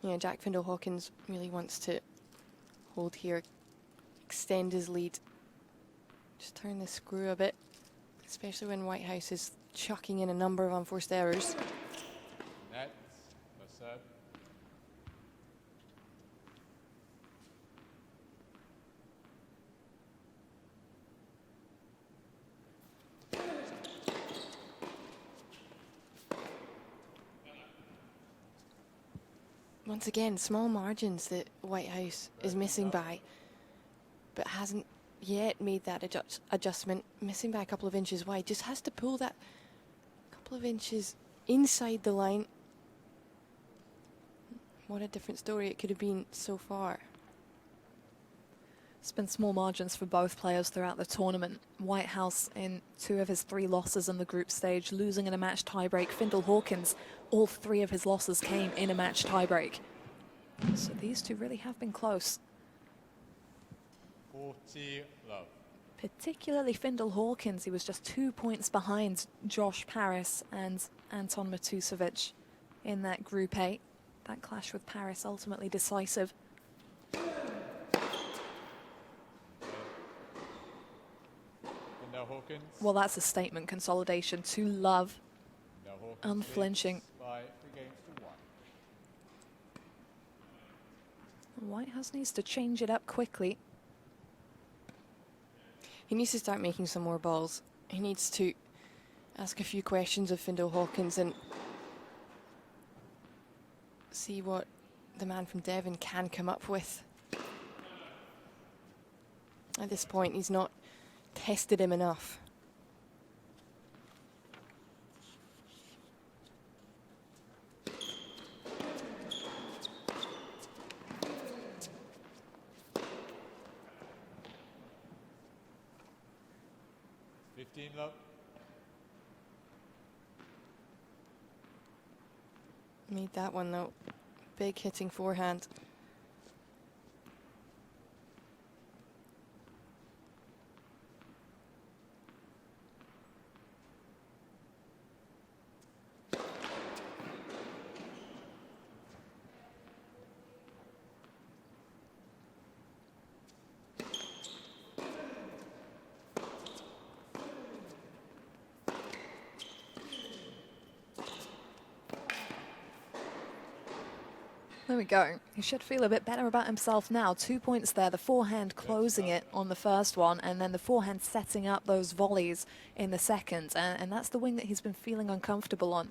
Yeah, Jack Findle-Hawkins really wants to hold here, extend his lead, just turn the screw a bit, especially when Whitehouse is chucking in a number of unforced errors. Net for serve. Once again, small margins that Whitehouse is missing by, but hasn't yet made that adjustment, missing by a couple of inches wide. Just has to pull that couple of inches inside the line. What a different story it could have been so far. It's been small margins for both players throughout the tournament. Whitehouse in 2 of his 3 losses in the group stage, losing in a match tiebreak. Findle-Hawkins, all 3 of his losses came in a match tiebreak. So these two really have been close. 40 love. Particularly Findle-Hawkins, he was just 2 points behind Josh Paris and Anton Matusevic in that Group A. That clash with Paris ultimately decisive. Hawkins. Well, that's a statement consolidation to love. Unflinching. By 3 games to 1. Whitehouse needs to change it up quickly. He needs to start making some more balls. He needs to ask a few questions of Findle-Hawkins and see what the man from Devon can come up with. At this point, he's not tested him enough. Love. Made that one though. Big hitting forehand. There we go. He should feel a bit better about himself now. 2 points there. The forehand closing it on the first one, and then the forehand setting up those volleys in the second. And that's the wing that he's been feeling uncomfortable on.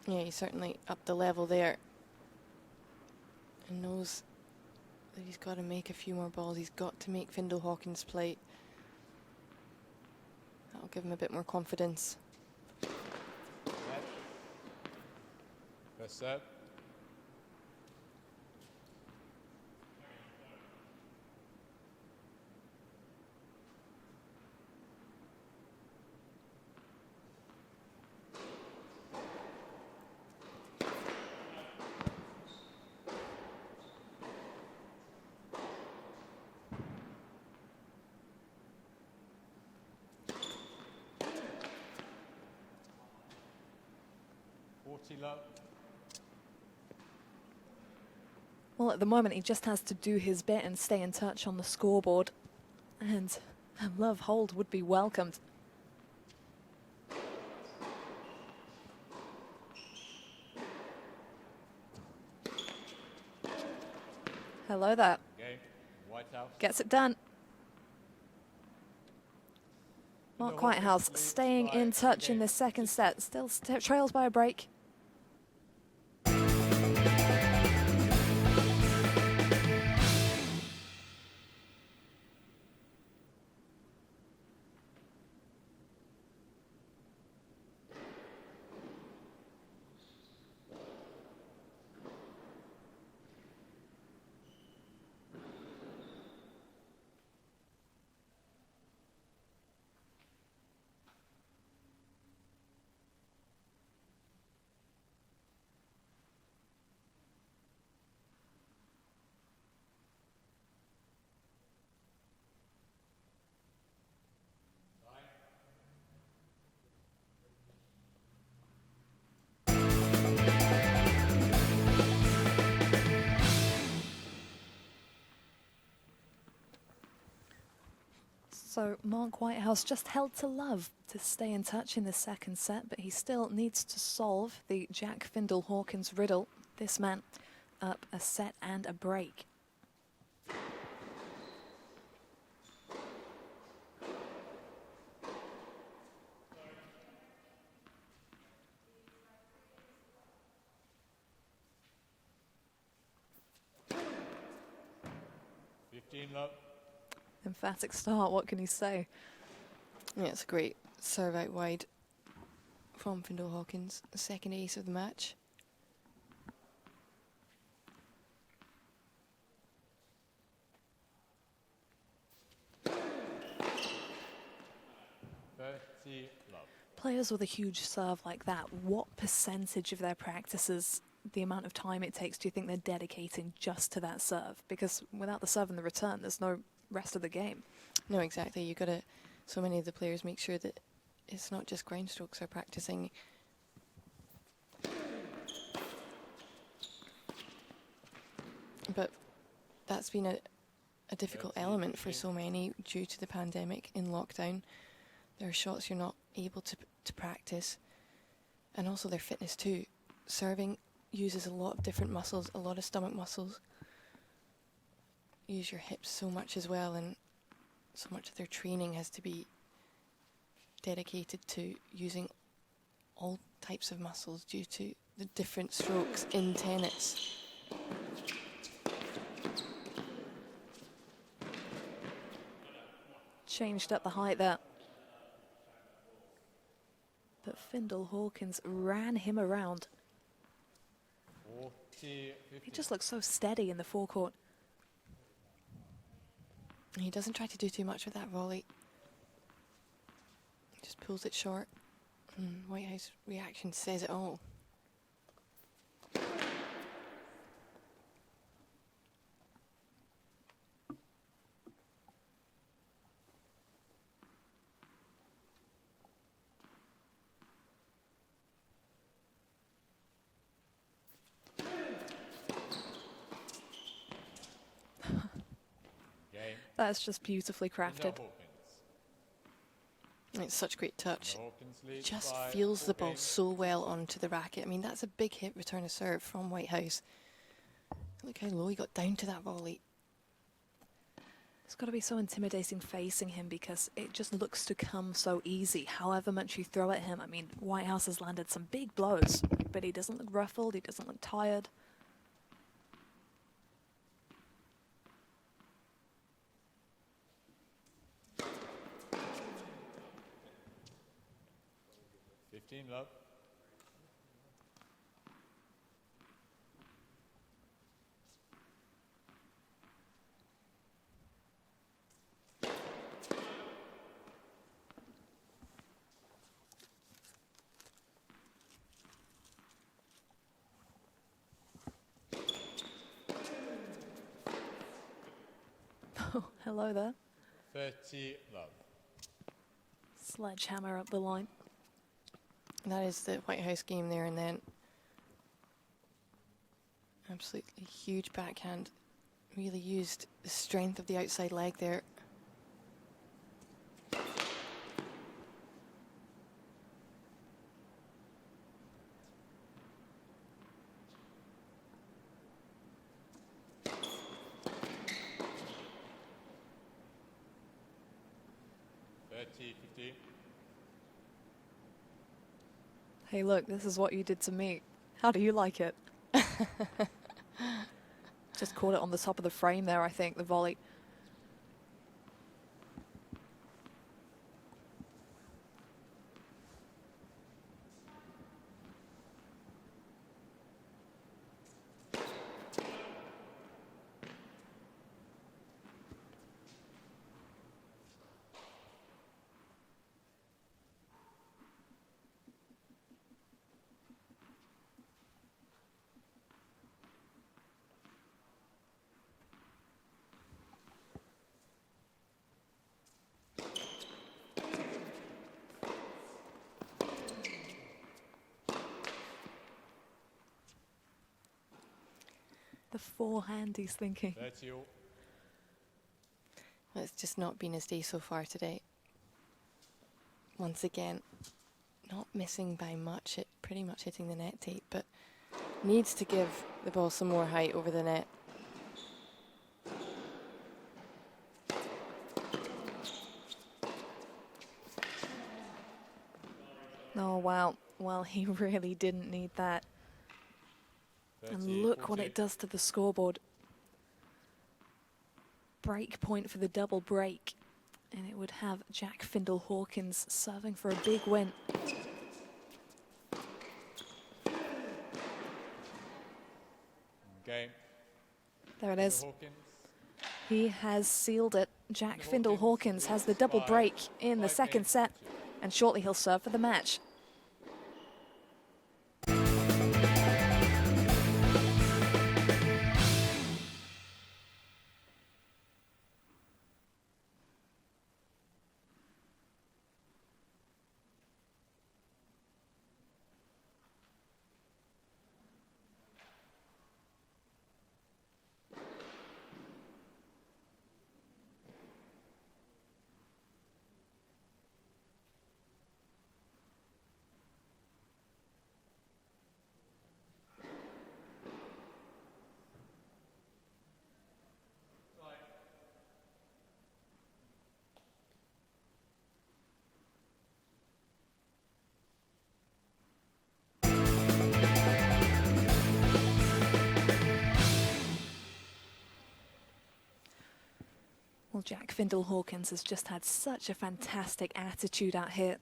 Yeah, he certainly upped the level there. And knows that he's got to make a few more balls. He's got to make Findle-Hawkins play. That'll give him a bit more confidence. First set. Love. Well, at the moment, he just has to do his bit and stay in touch on the scoreboard. And a love hold would be welcomed. Hello there. Game. Whitehouse. Gets it done. Mark Whitehouse staying in touch in this second set. Still trails by a break. So Mark Whitehouse just held to love to stay in touch in the second set, but he still needs to solve the Jack Findle-Hawkins riddle. This man up a set and a break. Love. Emphatic start, what can you say? Yeah, it's a great serve out wide from Findle-Hawkins, the second ace of the match. 30 love. Players with a huge serve like that, what percentage of their practices, the amount of time it takes, do you think they're dedicating just to that serve? Because without the serve and the return, there's no rest of the game. No, exactly. You got to. So many of the players make sure that it's not just ground strokes they're practicing. But that's been a difficult element for so many due to the pandemic in lockdown. There are shots you're not able to practice, and also their fitness too. Serving uses a lot of different muscles, a lot of stomach muscles. Use your hips so much as well, and so much of their training has to be dedicated to using all types of muscles due to the different strokes in tennis. Changed up the height there. But Findle-Hawkins ran him around. 40, He just looks so steady in the forecourt. He doesn't try to do too much with that volley. He just pulls it short. Whitehouse reaction says it all. That's just beautifully crafted. It's such great touch. Just feels the ball so well onto the racket. I mean, that's a big hit return of serve from Whitehouse. Look how low he got down to that volley. It's got to be so intimidating facing him because it just looks to come so easy, however much you throw at him. I mean, Whitehouse has landed some big blows, but he doesn't look ruffled, he doesn't look tired. love. Oh, hello there. 30 love. Sledgehammer up the line. That is the Whitehouse game there and then. Absolutely huge backhand. Really used the strength of the outside leg there. Hey, look, this is what you did to me. How do you like it? Just caught it on the top of the frame there, I think, the volley. The forehand he's thinking. Well, it's just not been his day so far today. Once again, not missing by much, it pretty much hitting the net tape, but needs to give the ball some more height over the net. Oh, wow. Well, he really didn't need that. And look what it does to the scoreboard. Break point for the double break. And it would have Jack Findle-Hawkins serving for a big win. Game. There it is. He has sealed it. Jack Findle-Hawkins has the double break in the second set. And shortly he'll serve for the match. Well, Jack Findle-Hawkins has just had such a fantastic attitude out here.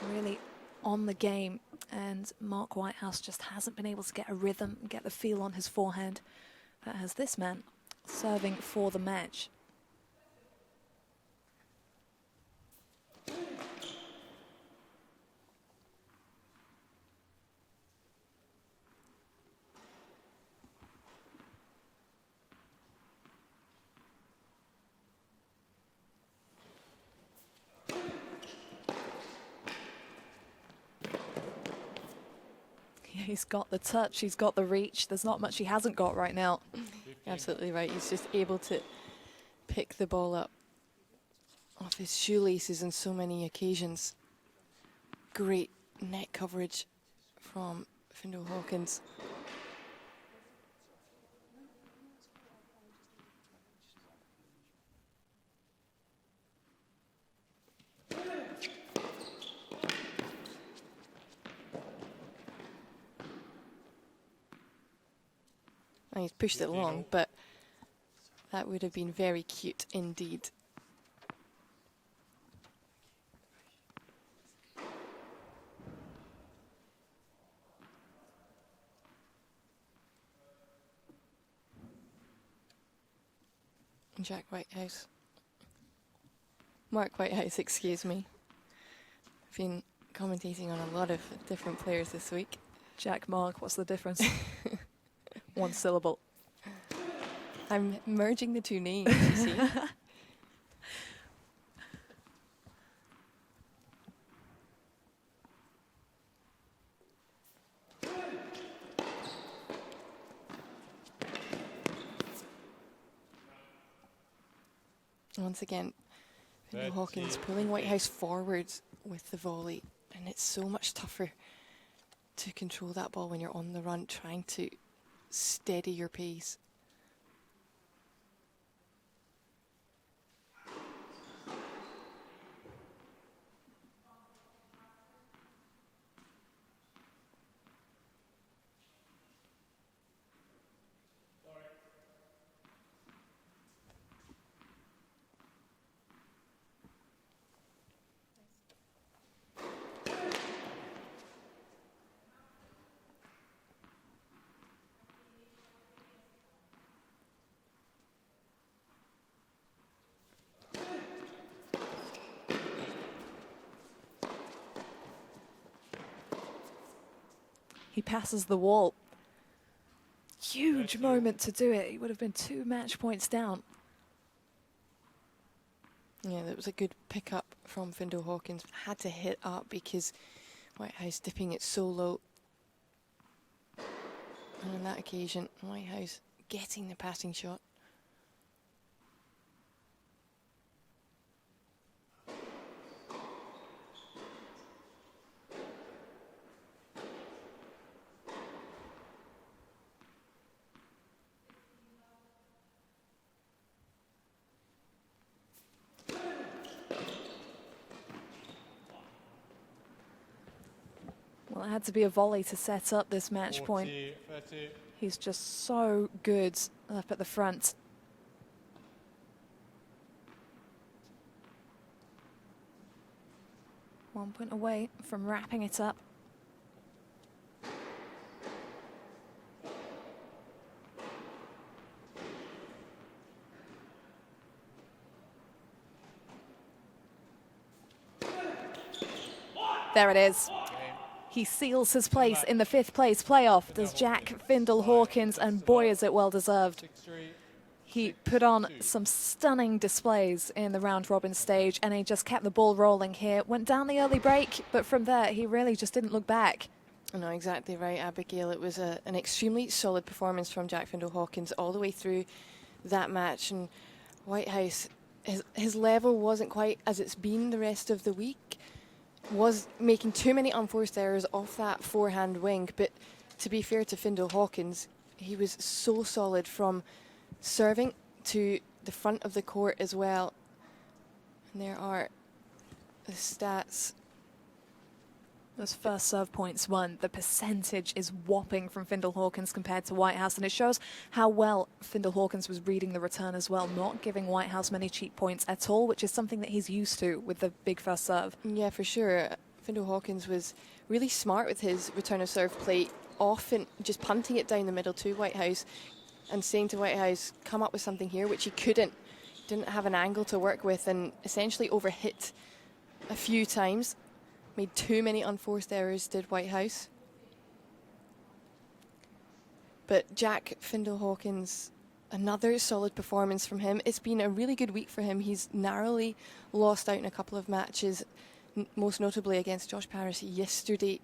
Really on the game. And Mark Whitehouse just hasn't been able to get a rhythm and get the feel on his forehand. That has this man serving for the match. He's got the touch, he's got the reach. There's not much he hasn't got right now. Absolutely right. He's just able to pick the ball up off his shoelaces on so many occasions. Great net coverage from Findle-Hawkins. And he's pushed it along, but that would have been very cute indeed. Mark Whitehouse, excuse me. I've been commentating on a lot of different players this week. Jack, Mark, what's the difference? One syllable. I'm merging the two names, you see. Once again, Findle-Hawkins pulling Whitehouse forwards with the volley, and it's so much tougher to control that ball when you're on the run, trying to steady your pace. He passes the wall. Huge moment to do it. He would have been 2 match points down. Yeah, that was a good pickup from Findle-Hawkins. Had to hit up because Whitehouse dipping it so low. And on that occasion, Whitehouse getting the passing shot. Well, it had to be a volley to set up this match 40, point. 30. He's just so good up at the front. One point away from wrapping it up. There it is. He seals his place in the 5th place playoff, does Jack Findle-Hawkins, and boy is it well deserved. He put on some stunning displays in the round-robin stage, and he just kept the ball rolling here. Went down the early break, but from there, he really just didn't look back. No, exactly right, Abigail. It was an extremely solid performance from Jack Findle-Hawkins all the way through that match. And Whitehouse, his level wasn't quite as it's been the rest of the week. Was making too many unforced errors off that forehand wing. But to be fair to Findle-Hawkins, he was so solid from serving to the front of the court as well. And there are the stats. Those first serve points won, the percentage is whopping from Findle-Hawkins compared to Whitehouse, and it shows how well Findle-Hawkins was reading the return as well, not giving Whitehouse many cheap points at all, which is something that he's used to with the big first serve. Yeah, for sure. Findle-Hawkins was really smart with his return of serve play, often just punting it down the middle to Whitehouse and saying to Whitehouse, come up with something here, which he couldn't. Didn't have an angle to work with and essentially overhit a few times. Made too many unforced errors, did Whitehouse. But Jack Findle-Hawkins, another solid performance from him. It's been a really good week for him. He's narrowly lost out in a couple of matches, most notably against Josh Paris yesterday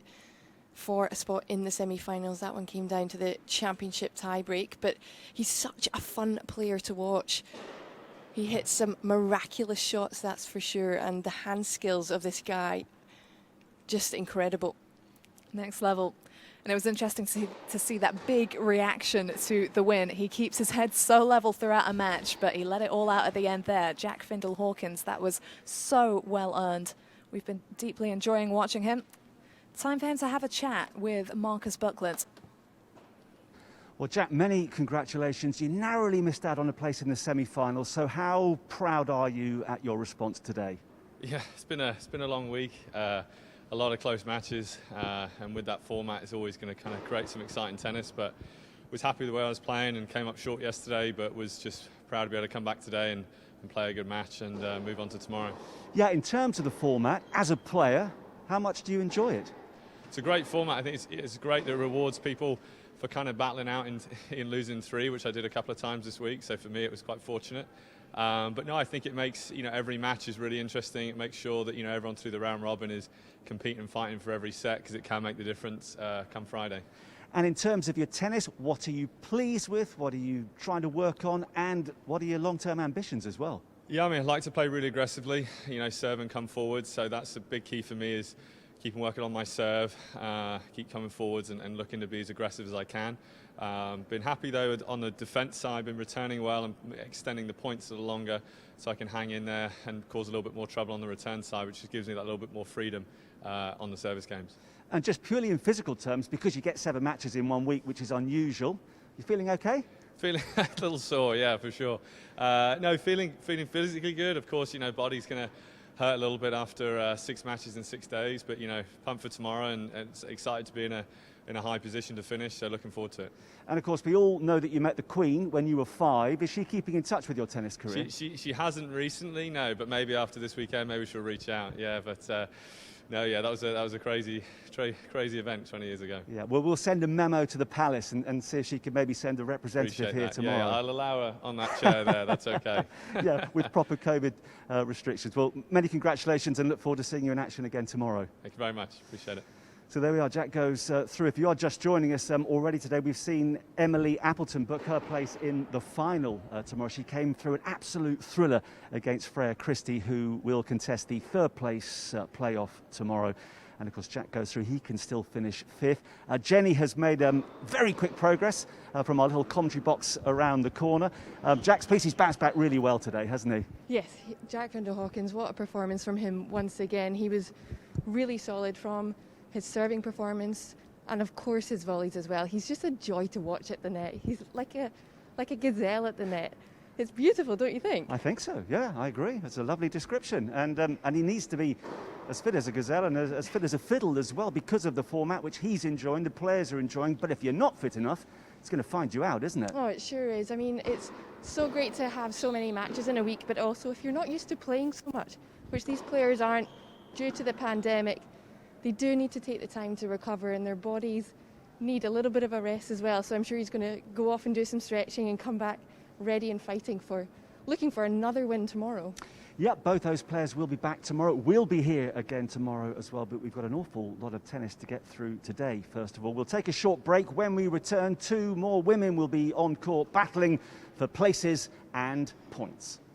for a spot in the semi-finals. That one came down to the championship tie-break, but he's such a fun player to watch. He hits some miraculous shots, that's for sure, and the hand skills of this guy, just incredible. Next level. And it was interesting to see that big reaction to the win. He keeps his head so level throughout a match, but he let it all out at the end there. Jack Findle-Hawkins, that was so well earned. We've been deeply enjoying watching him. Time for him to have a chat with Marcus Buckland. Well, Jack, many congratulations. You narrowly missed out on a place in the semi-finals, so how proud are you at your response today? Yeah, it's been a long week. A lot of close matches, and with that format, it's always going to kind of create some exciting tennis. But was happy with the way I was playing and came up short yesterday, but was just proud to be able to come back today and play a good match and move on to tomorrow. Yeah, in terms of the format, as a player, how much do you enjoy it? It's a great format. I think it's great that it rewards people for kind of battling out in losing 3, which I did a couple of times this week. So for me, it was quite fortunate. But no, I think it makes every match is really interesting. It makes sure that everyone through the round robin is competing and fighting for every set, because it can make the difference come Friday. And in terms of your tennis, what are you pleased with? What are you trying to work on? And what are your long-term ambitions as well? Yeah, I mean, I'd like to play really aggressively, serve and come forward. So that's a big key for me, is keep working on my serve, keep coming forwards and looking to be as aggressive as I can. Been happy though on the defence side, been returning well and extending the points a little longer so I can hang in there and cause a little bit more trouble on the return side, which just gives me that little bit more freedom on the service games. And just purely in physical terms, because you get 7 matches in 1 week, which is unusual, you feeling okay? Feeling a little sore, yeah, for sure. No, feeling physically good. Of course, body's going to hurt a little bit after 6 matches in 6 days, but pumped for tomorrow and excited to be in a high position to finish, so looking forward to it. And of course, we all know that you met the Queen when you were 5. Is she keeping in touch with your tennis career? She hasn't recently, no, but maybe after this weekend, maybe she'll reach out. Yeah, but no, yeah, that was a crazy event 20 years ago. Yeah, well, we'll send a memo to the Palace and see if she can maybe send a representative here tomorrow. Yeah, I'll allow her on that chair there. That's okay. Yeah, with proper COVID restrictions. Well, many congratulations and look forward to seeing you in action again tomorrow. Thank you very much. Appreciate it. So there we are, Jack goes through. If you are just joining us already today, we've seen Emily Appleton book her place in the final tomorrow. She came through an absolute thriller against Freya Christie, who will contest the 3rd place playoff tomorrow. And of course, Jack goes through. He can still finish 5th. Jenny has made very quick progress from our little commentary box around the corner. Jack's piece, he's bounced back really well today, hasn't he? Yes, Jack Findle-Hawkins, what a performance from him once again. He was really solid from his serving performance and of course his volleys as well. He's just a joy to watch at the net. He's like a gazelle at the net. It's beautiful, don't you think? I think so, yeah, I agree. It's a lovely description. And he needs to be as fit as a gazelle and as fit as a fiddle as well, because of the format, which he's enjoying, the players are enjoying. But if you're not fit enough, it's going to find you out, isn't it? Oh, it sure is. I mean, it's so great to have so many matches in a week, but also if you're not used to playing so much, which these players aren't due to the pandemic, they do need to take the time to recover, and their bodies need a little bit of a rest as well. So I'm sure he's going to go off and do some stretching and come back ready and looking for another win tomorrow. Yep, both those players will be back tomorrow. We'll be here again tomorrow as well, but we've got an awful lot of tennis to get through today. First of all, we'll take a short break. When we return, 2 more women will be on court battling for places and points.